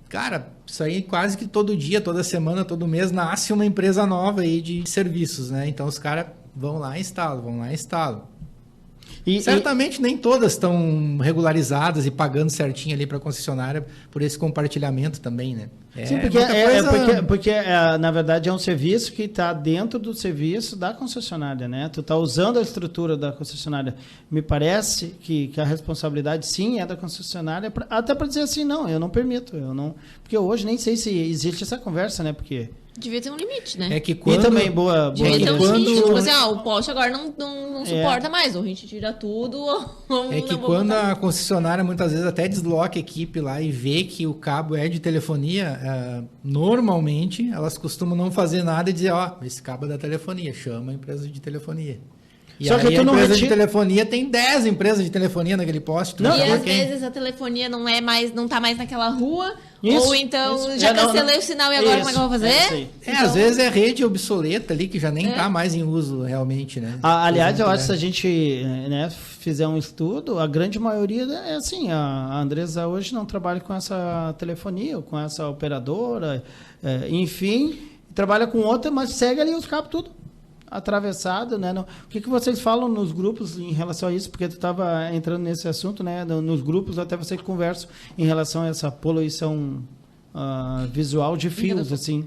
[SPEAKER 2] cara, isso aí quase que todo dia, toda semana, todo mês nasce uma empresa nova aí de serviços, né? Então os caras vão lá e instalam. Certamente nem todas estão regularizadas e pagando certinho ali para a concessionária por esse compartilhamento também, né?
[SPEAKER 1] Sim, porque na verdade é um serviço que está dentro do serviço da concessionária, né? Tu está usando a estrutura da concessionária. Me parece que a responsabilidade sim é da concessionária, até para dizer assim, não, eu não permito, porque hoje nem sei se existe essa conversa, né? Porque
[SPEAKER 3] devia ter um limite, né?
[SPEAKER 2] É que quando...
[SPEAKER 1] E também, boa
[SPEAKER 3] devia ter um
[SPEAKER 2] quando...
[SPEAKER 3] limite, tipo assim, o poste agora não suporta mais, ou a gente tira tudo, ou
[SPEAKER 2] É que quando a concessionária muitas vezes até desloca a equipe lá e vê que o cabo é de telefonia, normalmente elas costumam não fazer nada e dizer, esse cabo é da telefonia, chama a empresa de telefonia. E
[SPEAKER 1] só
[SPEAKER 2] aí
[SPEAKER 1] que
[SPEAKER 2] a empresa de telefonia tem 10 empresas de telefonia naquele poste.
[SPEAKER 3] E às vezes a telefonia não tá mais naquela rua, ou então já cancelei o sinal e agora como é que eu vou fazer?
[SPEAKER 2] Às vezes é rede obsoleta ali que já nem tá mais em uso realmente, né?
[SPEAKER 1] Aliás, eu acho que se a gente fizer um estudo, a grande maioria é assim, a Andresa hoje não trabalha com essa telefonia, ou com essa operadora, enfim, trabalha com outra, mas segue ali os cabos tudo atravessado, né? O que vocês falam nos grupos em relação a isso? Porque tu estava entrando nesse assunto, né? Nos grupos até vocês conversam em relação a essa poluição visual de fios, assim.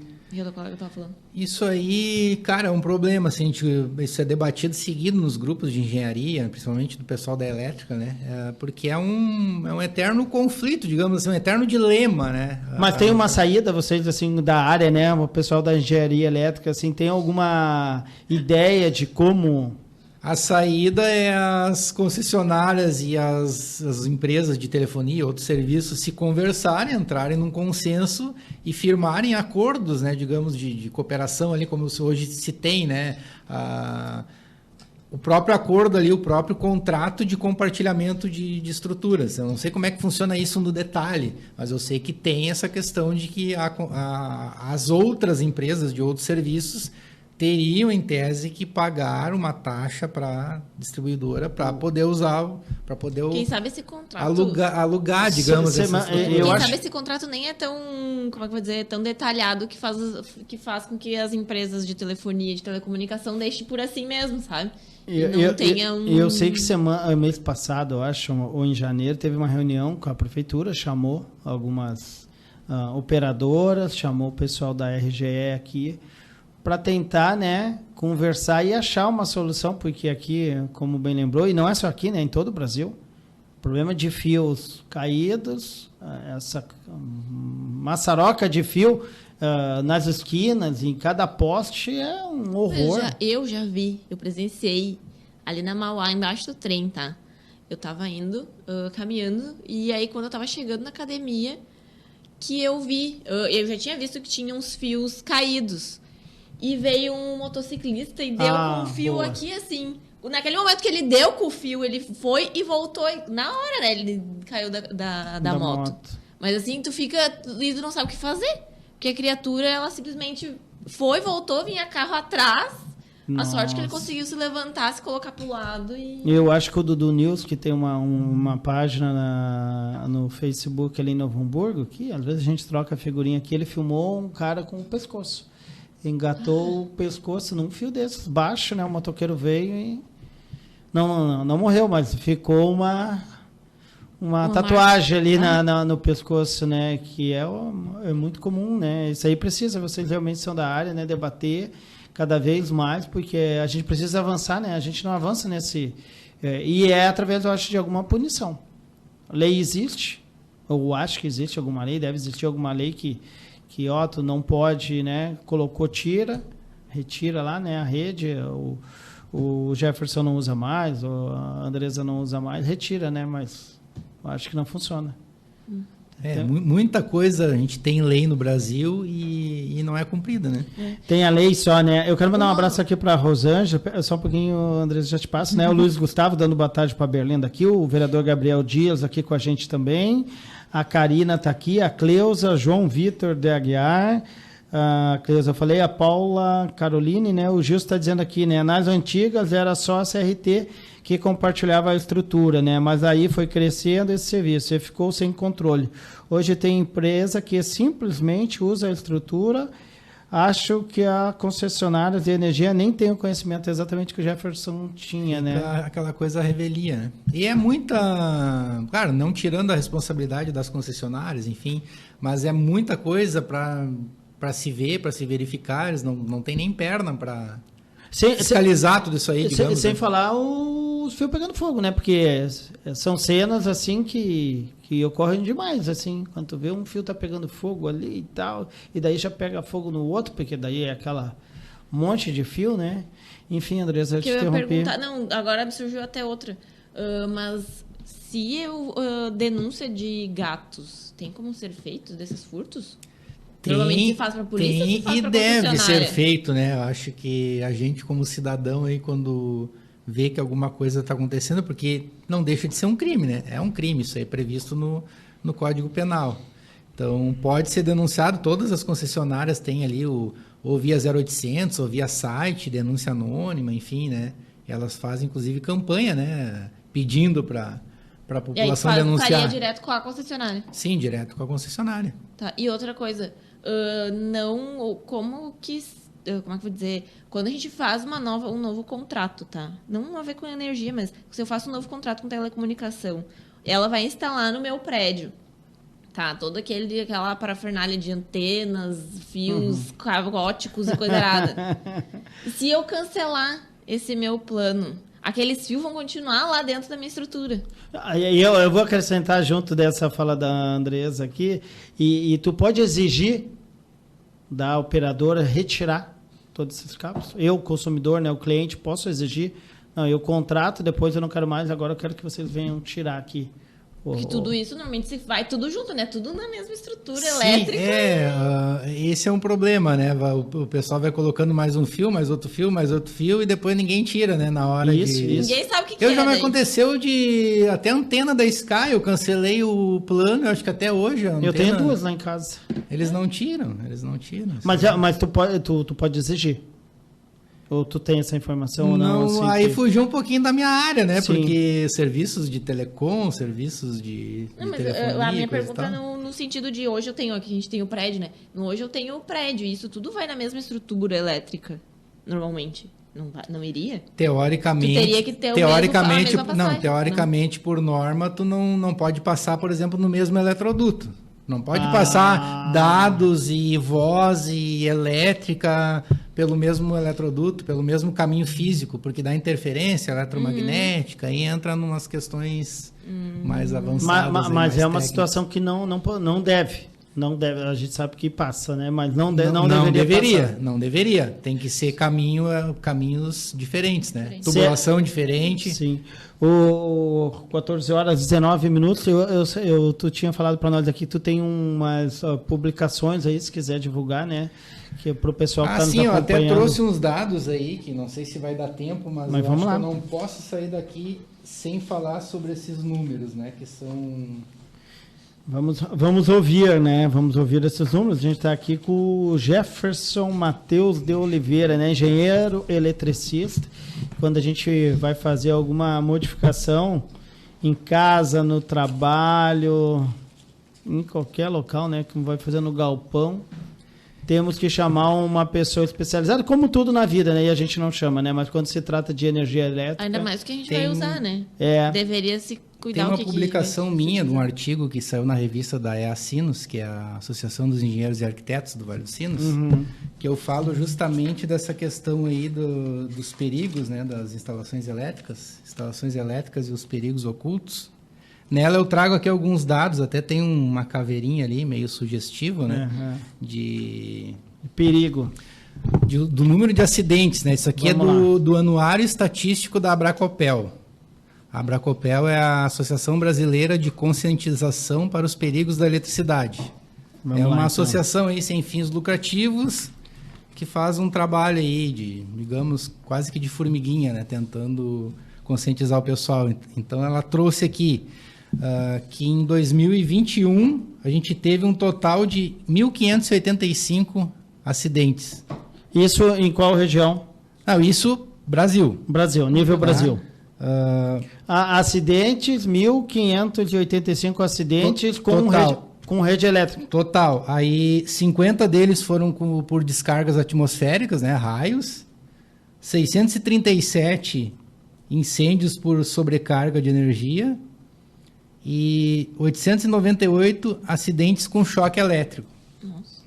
[SPEAKER 2] Isso aí, cara, é um problema, assim, isso é debatido seguido nos grupos de engenharia, principalmente do pessoal da elétrica, né? Porque é um eterno conflito, digamos assim, um eterno dilema, né?
[SPEAKER 1] Mas tem uma saída, vocês, assim, da área, né? O pessoal da engenharia elétrica, assim, tem alguma ideia de como...
[SPEAKER 2] A saída é as concessionárias e as empresas de telefonia, outros serviços, se conversarem, entrarem num consenso e firmarem acordos, né, digamos, de cooperação ali, como hoje se tem, né, o próprio acordo ali, o próprio contrato de compartilhamento de estruturas. Eu não sei como é que funciona isso no detalhe, mas eu sei que tem essa questão de que as outras empresas de outros serviços teriam, em tese, que pagar uma taxa para a distribuidora para poder usar, para poder
[SPEAKER 3] quem sabe esse contrato
[SPEAKER 2] alugar, digamos assim.
[SPEAKER 3] Sabe esse contrato nem é tão, como é que eu vou dizer, tão detalhado que faz com que as empresas de telefonia, de telecomunicação deixem por assim mesmo, sabe?
[SPEAKER 1] Eu sei que mês passado, eu acho, ou em janeiro, teve uma reunião com a prefeitura, chamou algumas operadoras, chamou o pessoal da RGE aqui, para tentar, né, conversar e achar uma solução, porque aqui, como bem lembrou, e não é só aqui, né, em todo o Brasil, problema de fios caídos, essa maçaroca de fio nas esquinas, em cada poste, é um horror.
[SPEAKER 3] Eu já vi, eu presenciei ali na Mauá, embaixo do trem, tá? Eu tava indo, caminhando, e aí quando eu tava chegando na academia, que eu vi, eu já tinha visto que tinha uns fios caídos. E veio um motociclista e deu com o fio aqui, assim. Naquele momento que ele deu com o fio, ele foi e voltou. Na hora, né? Ele caiu da moto. Mas assim, tu não sabe o que fazer. Porque a criatura, ela simplesmente foi, voltou, vinha carro atrás. Nossa. A sorte que ele conseguiu se levantar, se colocar pro lado e...
[SPEAKER 1] Eu acho que o Dudu News, que tem uma página no Facebook ali em Novo Hamburgo, que às vezes a gente troca a figurinha aqui, ele filmou um cara com o pescoço. engatou o pescoço num fio desses, baixo, né? O motoqueiro veio e não morreu, mas ficou uma tatuagem ali no pescoço, né? Que é muito comum, né? Isso aí precisa, vocês realmente são da área, né? Debater cada vez mais, porque a gente precisa avançar, né? A gente não avança nesse... e é através, eu acho, de alguma punição. A lei existe, ou acho que existe alguma lei, deve existir alguma lei que tu não pode, né? Colocou, retira lá, né? A rede, o Jefferson não usa mais, ou a Andresa não usa mais, retira, né? Mas eu acho que não funciona.
[SPEAKER 2] Muita coisa, a gente tem lei no Brasil e não é cumprida, né?
[SPEAKER 1] Tem a lei só, né? Eu quero mandar um abraço aqui para a Rosângela, só um pouquinho, Andresa, já te passo, né? O Luiz Gustavo dando boa tarde para Berlinda aqui, o vereador Gabriel Dias aqui com a gente também, a Karina está aqui, a Cleusa, João Vitor de Aguiar, a Cleusa, eu falei, a Paula Caroline, né? O Gilson está dizendo aqui, né? Nas antigas era só a CRT que compartilhava a estrutura, né? Mas aí foi crescendo esse serviço e ficou sem controle. Hoje tem empresa que simplesmente usa a estrutura. Acho que a concessionária de energia nem tem o conhecimento exatamente que o Jefferson tinha, né?
[SPEAKER 2] Aquela coisa revelia, né? E é muita... Claro, não tirando a responsabilidade das concessionárias, enfim, mas é muita coisa para se ver, para se verificar. Eles não tem nem perna para fiscalizar tudo isso aí, digamos.
[SPEAKER 1] Sem falar os fios pegando fogo, né? Porque são cenas, assim, que ocorrem demais, assim. Quando tu vê um fio tá pegando fogo ali e tal, e daí já pega fogo no outro, porque daí é aquela monte de fio, né? Enfim, Andresa, eu te interrompi.
[SPEAKER 3] Não, agora me surgiu até outra. Mas se denúncia de gatos, tem como ser feito desses furtos? Normalmente se faz para a polícia ou se faz para a concessionária?
[SPEAKER 2] Deve ser feito, né? Eu acho que a gente, como cidadão, aí, quando vê que alguma coisa está acontecendo, porque não deixa de ser um crime, né? É um crime, isso aí é previsto no Código Penal. Então, pode ser denunciado, todas as concessionárias têm ali ou via 0800, ou via site, denúncia anônima, enfim, né? Elas fazem, inclusive, campanha, né? Pedindo para a população denunciar.
[SPEAKER 3] Estaria direto com a concessionária?
[SPEAKER 2] Sim, direto com a concessionária.
[SPEAKER 3] Tá. E outra coisa, como é que eu vou dizer? Quando a gente faz um novo contrato, tá? Não a ver com energia, mas se eu faço um novo contrato com telecomunicação, ela vai instalar no meu prédio, tá? Toda aquela parafernália de antenas, fios óticos e coisa errada. Se eu cancelar esse meu plano, aqueles fios vão continuar lá dentro da minha estrutura.
[SPEAKER 1] Eu vou acrescentar junto dessa fala da Andresa aqui, e tu pode exigir da operadora retirar todos esses cabos. Eu, consumidor, né, o cliente, posso exigir, não, eu contrato, depois eu não quero mais, agora eu quero que vocês venham tirar aqui.
[SPEAKER 3] Porque tudo isso, normalmente, se vai tudo junto, né? Tudo na mesma estrutura
[SPEAKER 2] elétrica. Esse é um problema, né? O pessoal vai colocando mais um fio, mais outro fio, e depois ninguém tira, né? Na hora
[SPEAKER 3] isso. Ninguém sabe o que
[SPEAKER 2] já me aconteceu de... Até a antena da Sky, eu cancelei o plano, eu acho que até hoje a antena...
[SPEAKER 1] Eu tenho duas lá em casa.
[SPEAKER 2] Eles não tiram.
[SPEAKER 1] Mas tu pode exigir? Ou tu tem essa informação ou não?
[SPEAKER 2] Não, aí fugiu um pouquinho da minha área, né?
[SPEAKER 1] Sim.
[SPEAKER 2] Porque serviços de telecom, serviços de telefonia...
[SPEAKER 3] A minha pergunta no sentido de hoje eu tenho, aqui a gente tem o prédio, né? Hoje eu tenho o prédio, e isso tudo vai na mesma estrutura elétrica, normalmente. Não iria?
[SPEAKER 2] Teoricamente...
[SPEAKER 3] Tu teria que ter
[SPEAKER 2] teoricamente, por norma, tu não pode passar, por exemplo, no mesmo eletroduto. Não pode passar dados e voz e elétrica pelo mesmo eletroduto, pelo mesmo caminho físico, porque dá interferência eletromagnética e entra em umas questões mais avançadas.
[SPEAKER 1] Mas é uma situação que não deve. Não deve, a gente sabe que passa, né? Mas não deveria passar.
[SPEAKER 2] Não deveria. Tem que ser caminhos diferentes, né? Tubulação diferente.
[SPEAKER 1] Sim. 14 horas 19 minutos. Tu tinha falado para nós aqui, tu tem umas publicações aí, se quiser divulgar, né? Que é pro pessoal que está nos acompanhando.
[SPEAKER 2] Sim, eu até trouxe uns dados aí, que não sei se vai dar tempo, mas eu acho que eu não posso sair daqui sem falar sobre esses números, né? Que são...
[SPEAKER 1] Vamos ouvir, né? Vamos ouvir esses números. A gente está aqui com o Jefferson Matheus de Oliveira, né? Engenheiro eletricista. Quando a gente vai fazer alguma modificação em casa, no trabalho, em qualquer local, né? Que vai fazer no galpão, temos que chamar uma pessoa especializada, como tudo na vida, né? E a gente não chama, né? Mas quando se trata de energia elétrica...
[SPEAKER 3] Ainda mais que a gente vai usar, né? Deveria se cuidar.
[SPEAKER 2] Tem uma publicação minha de um artigo que saiu na revista da EA-Sinos, que é a Associação dos Engenheiros e Arquitetos do Vale dos Sinos, que eu falo justamente dessa questão aí dos perigos, né? Das instalações elétricas e os perigos ocultos. Nela eu trago aqui alguns dados, até tem uma caveirinha ali, meio sugestiva, né? De
[SPEAKER 1] perigo.
[SPEAKER 2] Do número de acidentes, né? Isso aqui do Anuário Estatístico da Abracopel. A Abracopel é a Associação Brasileira de Conscientização para os Perigos da Eletricidade. Associação aí sem fins lucrativos que faz um trabalho aí de, digamos, quase que de formiguinha, né? Tentando conscientizar o pessoal. Então ela trouxe aqui que em 2021 a gente teve um total de 1.585 acidentes.
[SPEAKER 1] Isso em qual região?
[SPEAKER 2] Isso Brasil.
[SPEAKER 1] Brasil, nível Brasil. Acidentes, 1.585 acidentes com rede elétrica.
[SPEAKER 2] Total. Aí 50 deles foram por descargas atmosféricas, né, raios. 637 incêndios por sobrecarga de energia e 898 acidentes com choque elétrico.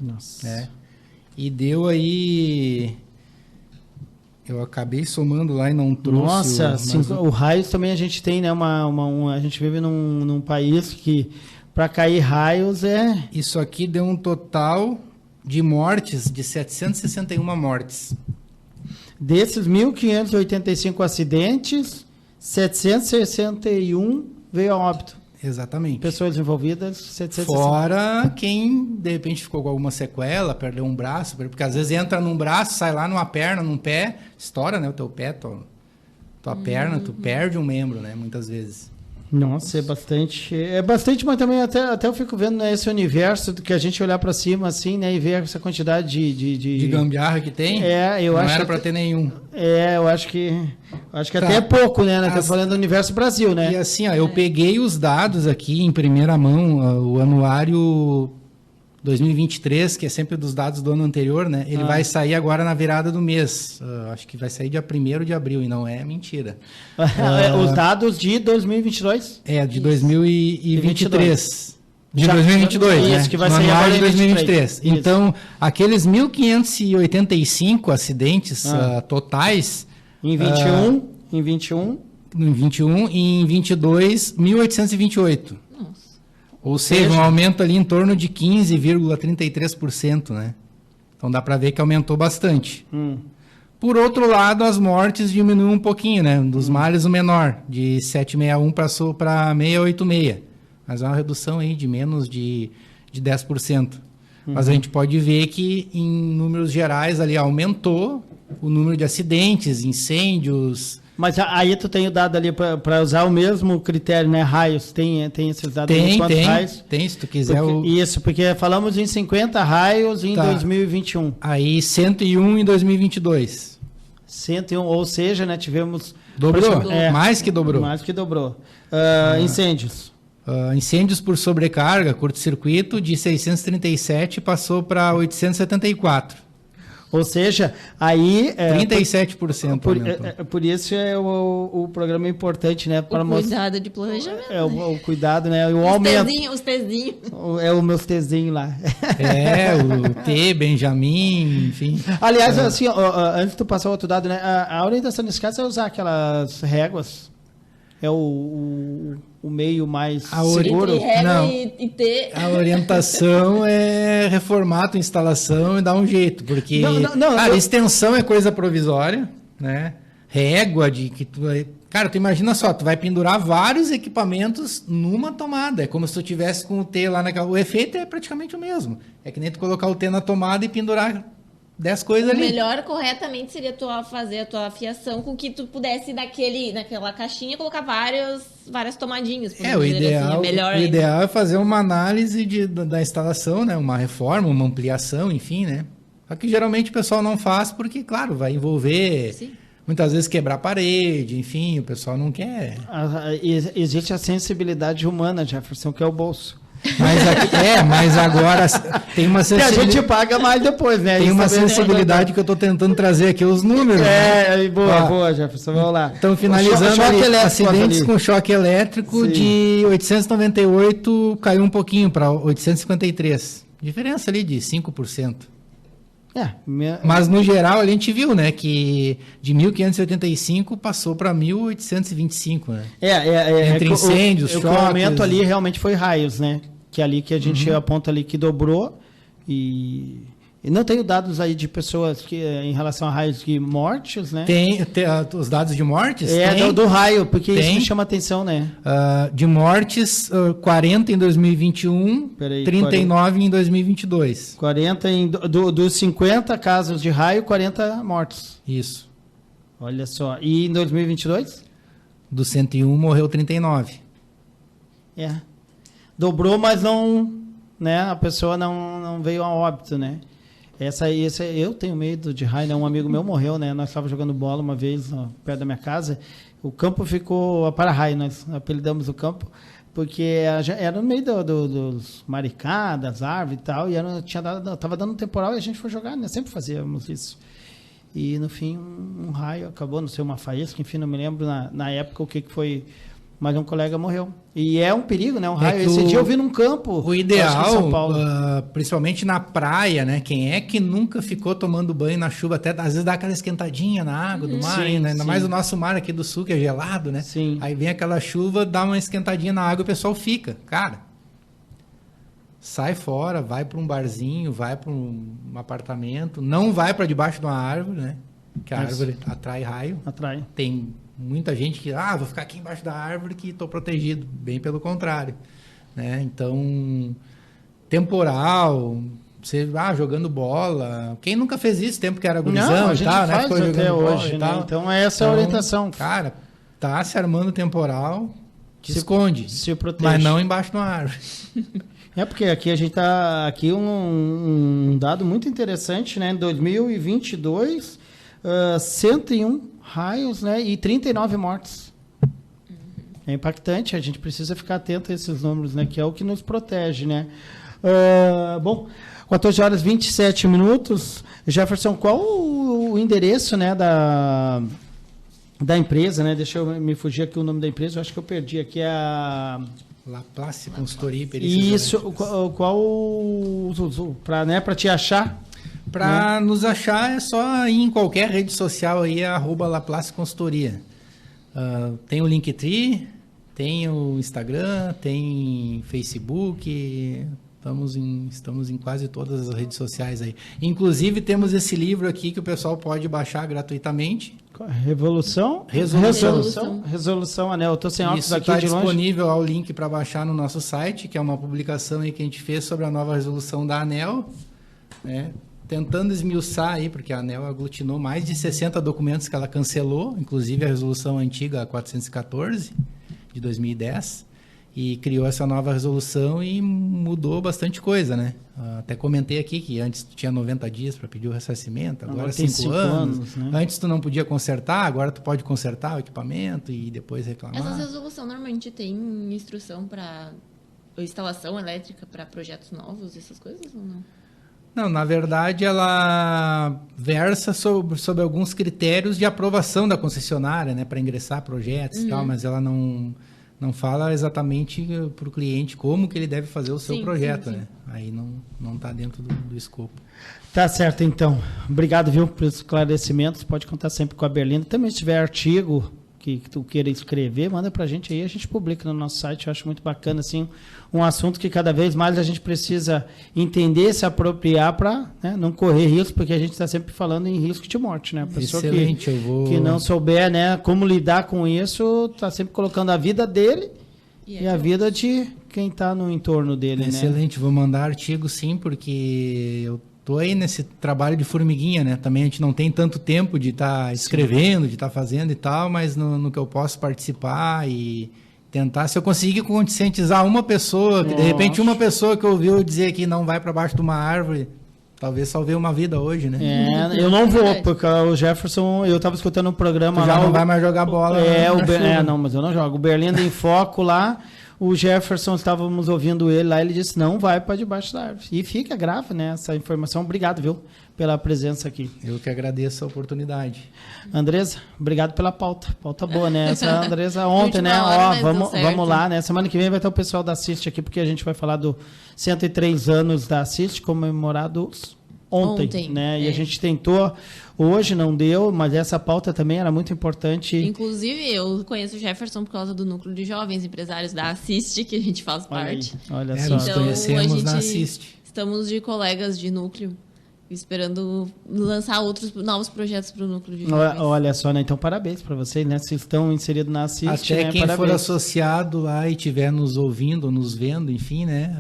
[SPEAKER 1] Nossa.
[SPEAKER 2] E deu aí... Eu acabei somando lá e não trouxe...
[SPEAKER 1] Nossa, o raios também a gente tem, né? A gente vive num país que para cair raios é...
[SPEAKER 2] Isso aqui deu um total de mortes, de 761 mortes.
[SPEAKER 1] Desses 1.585 acidentes, 761 veio a óbito.
[SPEAKER 2] Exatamente.
[SPEAKER 1] Pessoas envolvidas, 760.
[SPEAKER 2] Fora quem, de repente, ficou com alguma sequela, perdeu um braço, porque às vezes entra num braço, sai lá numa perna, num pé, estoura, né, o teu pé, tua perna, tu perde um membro, né, muitas vezes.
[SPEAKER 1] Nossa, é bastante, mas também até eu fico vendo, né, esse universo do que a gente olhar para cima assim, né, e ver essa quantidade de
[SPEAKER 2] gambiarra que tem.
[SPEAKER 1] Eu
[SPEAKER 2] não
[SPEAKER 1] acho
[SPEAKER 2] era para ter nenhum.
[SPEAKER 1] Eu acho que até é pouco, né? Tá falando do universo Brasil, né?
[SPEAKER 2] E assim, eu peguei os dados aqui em primeira mão, o anuário 2023, que é sempre dos dados do ano anterior, né? Ele vai sair agora na virada do mês. Acho que vai sair dia 1º de abril, e não é mentira.
[SPEAKER 1] Os dados de 2022?
[SPEAKER 2] De 2023. De 2022,
[SPEAKER 1] isso,
[SPEAKER 2] né?
[SPEAKER 1] Que vai sair agora
[SPEAKER 2] de 2023. Então,
[SPEAKER 1] isso.
[SPEAKER 2] aqueles 1.585 acidentes totais...
[SPEAKER 1] Em 21? Em 21?
[SPEAKER 2] Em 21 e em 22, 1.828.
[SPEAKER 3] Nossa.
[SPEAKER 2] Ou seja, um aumento ali em torno de 15,33%, né? Então dá para ver que aumentou bastante. Por outro lado, as mortes diminuíram um pouquinho, né? Dos males o menor, de 761 passou para 686. Mas é uma redução aí de menos de 10%. Mas a gente pode ver que em números gerais ali aumentou o número de acidentes, incêndios.
[SPEAKER 1] Mas aí tu tem o dado ali para usar o mesmo critério, né? Raios, tem esses dados ali? Quantos raios?
[SPEAKER 2] Tem, se tu quiser.
[SPEAKER 1] Isso, porque falamos em 50 raios em 2021.
[SPEAKER 2] Aí 101 em 2022.
[SPEAKER 1] 101, ou seja, né? Tivemos...
[SPEAKER 2] Dobrou, mais que dobrou.
[SPEAKER 1] Mais que dobrou. Incêndios.
[SPEAKER 2] Incêndios por sobrecarga, curto-circuito, de 637 passou para 874.
[SPEAKER 1] Ou seja, aí...
[SPEAKER 2] 37%
[SPEAKER 1] por isso o programa é importante, né? Para
[SPEAKER 3] cuidado de planejamento.
[SPEAKER 1] O cuidado, né? O aumento.
[SPEAKER 3] Os tezinhos.
[SPEAKER 1] O meus tezinhos lá.
[SPEAKER 2] O T, Benjamin, enfim.
[SPEAKER 1] Aliás, assim, antes de tu passar o outro dado, né? A orientação nesse caso é usar aquelas réguas. É o meio mais seguro.
[SPEAKER 2] Não.
[SPEAKER 3] E ter...
[SPEAKER 2] A orientação é reformar a tua instalação e dar um jeito, porque extensão é coisa provisória, né? Régua de que tu vai... Cara, tu imagina só, tu vai pendurar vários equipamentos numa tomada. É como se tu tivesse com o T lá naquela... O efeito é praticamente o mesmo. É que nem tu colocar o T na tomada e pendurar 10 coisas ali.
[SPEAKER 3] O melhor, corretamente, seria tu fazer a tua fiação com que tu pudesse, naquela caixinha, colocar várias tomadinhas.
[SPEAKER 2] O ideal, ideal é fazer uma análise da instalação, né? Uma reforma, uma ampliação, enfim, né? Só que geralmente o pessoal não faz porque, claro, vai envolver... Sim. Muitas vezes quebrar a parede, enfim, o pessoal não quer.
[SPEAKER 1] Existe a sensibilidade humana, Jefferson, que é o bolso.
[SPEAKER 2] Mas agora tem uma
[SPEAKER 1] sensibilidade. Que a gente paga mais depois, né?
[SPEAKER 2] Tem uma sensibilidade que eu estou tentando trazer aqui os números.
[SPEAKER 1] Boa, Jefferson, vamos lá.
[SPEAKER 2] Então, finalizando, acidentes com choque elétrico. Sim. De 898 caiu um pouquinho para 853. Diferença ali de 5%. Mas no geral a gente viu, né, que de 1.585 passou para 1.825, né? Entre incêndios, choques.
[SPEAKER 1] O aumento ali realmente foi raios, né? Que ali que a gente aponta ali que dobrou e não tenho dados aí de pessoas que em relação a raios de mortes, né?
[SPEAKER 2] Tem os dados de mortes?
[SPEAKER 1] Do raio, porque isso me chama atenção, né?
[SPEAKER 2] De mortes, 40 em 2021, 39 40. Em 2022.
[SPEAKER 1] 40 dos 50 casos de raio, 40 mortos.
[SPEAKER 2] Isso.
[SPEAKER 1] Olha só. E em 2022?
[SPEAKER 2] Do 101 morreu 39.
[SPEAKER 1] Dobrou, mas não, né? A pessoa não veio a óbito, né? Eu tenho medo de raio, né? Um amigo meu morreu, né? Nós estávamos jogando bola uma vez perto da minha casa. O campo ficou a para-raio, nós apelidamos o campo, porque era no meio dos maricá, das árvores e tal, e estava dando um temporal e a gente foi jogar, né? Sempre fazíamos isso. E no fim, um raio acabou, não sei, uma faísca, enfim, não me lembro na época o que foi. Mas um colega morreu. E é um perigo, né? Um raio. Esse dia eu vi num campo.
[SPEAKER 2] O ideal, em São Paulo. Principalmente na praia, né? Quem é que nunca ficou tomando banho na chuva? Até às vezes dá aquela esquentadinha na água do mar, sim, né? Ainda mais o nosso mar aqui do sul, que é gelado, né?
[SPEAKER 1] Sim.
[SPEAKER 2] Aí vem aquela chuva, dá uma esquentadinha na água e o pessoal fica. Cara, sai fora, vai para um barzinho, vai para um apartamento. Não vai para debaixo de uma árvore, né? Que a árvore atrai raio.
[SPEAKER 1] Atrai.
[SPEAKER 2] Tem muita gente que, vou ficar aqui embaixo da árvore que estou protegido. Bem pelo contrário, né? Então, temporal, você jogando bola. Quem nunca fez isso, tempo que era gurizão e tal, né?
[SPEAKER 1] Ficou até hoje, né? Então, essa é a orientação.
[SPEAKER 2] Cara, tá se armando temporal, te esconde.
[SPEAKER 1] Se protege.
[SPEAKER 2] Mas não embaixo de uma árvore.
[SPEAKER 1] Porque aqui a gente tá... Aqui um dado muito interessante, né? Em 2022, 101 raios, né? E 39 mortes. É impactante, a gente precisa ficar atento a esses números, né? Que é o que nos protege, né? Bom, 14 horas e 27 minutos. Jefferson, qual o endereço, né, da empresa, né? Deixa eu me fugir aqui o nome da empresa, eu acho que eu perdi aqui a...
[SPEAKER 2] Laplace Consultoria e Perícia.
[SPEAKER 1] Isso, para te achar?
[SPEAKER 2] Para nos achar é só ir em qualquer rede social aí, @Laplace Consultoria. Tem o Linktree, tem o Instagram, tem Facebook, estamos em quase todas as redes sociais aí. Inclusive temos esse livro aqui que o pessoal pode baixar gratuitamente.
[SPEAKER 1] Resolução, Anel. Eu estou sem óculos aqui de longe.
[SPEAKER 2] Está disponível o link para baixar no nosso site, que é uma publicação aí que a gente fez sobre a nova resolução da ANEEL, né? Tentando esmiuçar aí, porque a ANEEL aglutinou mais de 60 documentos que ela cancelou, inclusive a resolução antiga, a 414, de 2010, e criou essa nova resolução e mudou bastante coisa, né? Até comentei aqui que antes tu tinha 90 dias para pedir o ressarcimento, agora 5 anos. Né? Antes tu não podia consertar, agora tu pode consertar o equipamento e depois reclamar.
[SPEAKER 3] Essa resolução normalmente tem instrução para instalação elétrica para projetos novos, essas coisas ou não?
[SPEAKER 2] Não, na verdade ela versa sobre alguns critérios de aprovação da concessionária, né, para ingressar projetos e tal, mas ela não fala exatamente para o cliente como que ele deve fazer o seu projeto, sim. Né? Aí não está dentro do escopo.
[SPEAKER 1] Tá certo, então. Obrigado, viu, pelos esclarecimentos. Pode contar sempre com a Berlinda. Também se tiver artigo que tu queira escrever, manda pra gente aí, a gente publica no nosso site. Eu acho muito bacana, assim, um assunto que cada vez mais a gente precisa entender, se apropriar para, né, não correr risco, porque a gente está sempre falando em risco de morte, né? A pessoa que não souber, né, como lidar com isso, está sempre colocando a vida dele e a vida de quem está no entorno dele, né?
[SPEAKER 2] Excelente, vou mandar artigo sim, porque eu tô aí nesse trabalho de formiguinha, né? Também a gente não tem tanto tempo de estar escrevendo, de estar fazendo e tal, mas no que eu posso participar e tentar, se eu conseguir conscientizar uma pessoa, que de repente uma pessoa que ouviu dizer que não vai para baixo de uma árvore, talvez salvei uma vida hoje, né?
[SPEAKER 1] Eu não vou, porque o Jefferson, eu estava escutando um programa
[SPEAKER 2] lá. Já não vai mais jogar bola.
[SPEAKER 1] Não, mas eu não jogo. O Berlinda em Foco lá. O Jefferson, estávamos ouvindo ele lá, ele disse, não vai para debaixo da árvore. E fica grave, né, essa informação. Obrigado, viu, pela presença aqui.
[SPEAKER 2] Eu que agradeço a oportunidade.
[SPEAKER 1] Andressa, obrigado pela pauta. Pauta boa, né? Essa Andressa ontem, né? Vamos lá, né? Semana que vem vai ter o pessoal da Assist aqui, porque a gente vai falar do 103 anos da Assist, comemorados ontem, né? E a gente tentou, hoje não deu, mas essa pauta também era muito importante.
[SPEAKER 3] Inclusive, eu conheço o Jefferson por causa do núcleo de jovens empresários da Assist, que a gente faz parte.
[SPEAKER 1] Olha só.
[SPEAKER 2] Nos conhecemos na Assist.
[SPEAKER 3] Estamos de colegas de núcleo, esperando lançar outros novos projetos para o núcleo de jovens.
[SPEAKER 1] Olha só, né? Então, parabéns para vocês, né? Vocês estão inseridos na Assist,
[SPEAKER 2] até
[SPEAKER 1] né?
[SPEAKER 2] quem
[SPEAKER 1] Parabéns.
[SPEAKER 2] for associado lá e estiver nos ouvindo, nos vendo, enfim, né?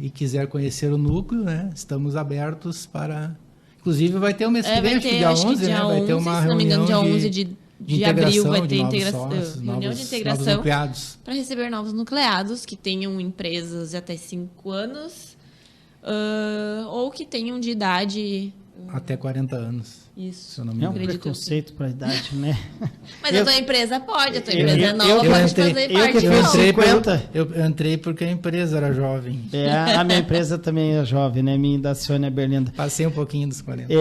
[SPEAKER 2] E quiser conhecer o núcleo, né? Estamos abertos para... Inclusive, vai ter um mês que vem,
[SPEAKER 3] vai ter,
[SPEAKER 2] dia 11, né? Vai ter uma
[SPEAKER 3] se não me engano, dia
[SPEAKER 2] reunião
[SPEAKER 3] 11 de abril vai ter reunião de integração
[SPEAKER 2] para
[SPEAKER 3] receber novos nucleados que tenham empresas de até 5 anos ou que tenham de idade...
[SPEAKER 2] Até 40 anos.
[SPEAKER 3] Isso.
[SPEAKER 2] Se eu não me engano.
[SPEAKER 1] É um preconceito para a idade, né?
[SPEAKER 3] Mas a tua empresa pode, a tua empresa é nova, pode fazer parte.
[SPEAKER 2] Eu entrei porque a empresa era jovem.
[SPEAKER 1] A minha empresa também é jovem, né? Minha da Sônia Berlinda.
[SPEAKER 2] Passei um pouquinho dos 40.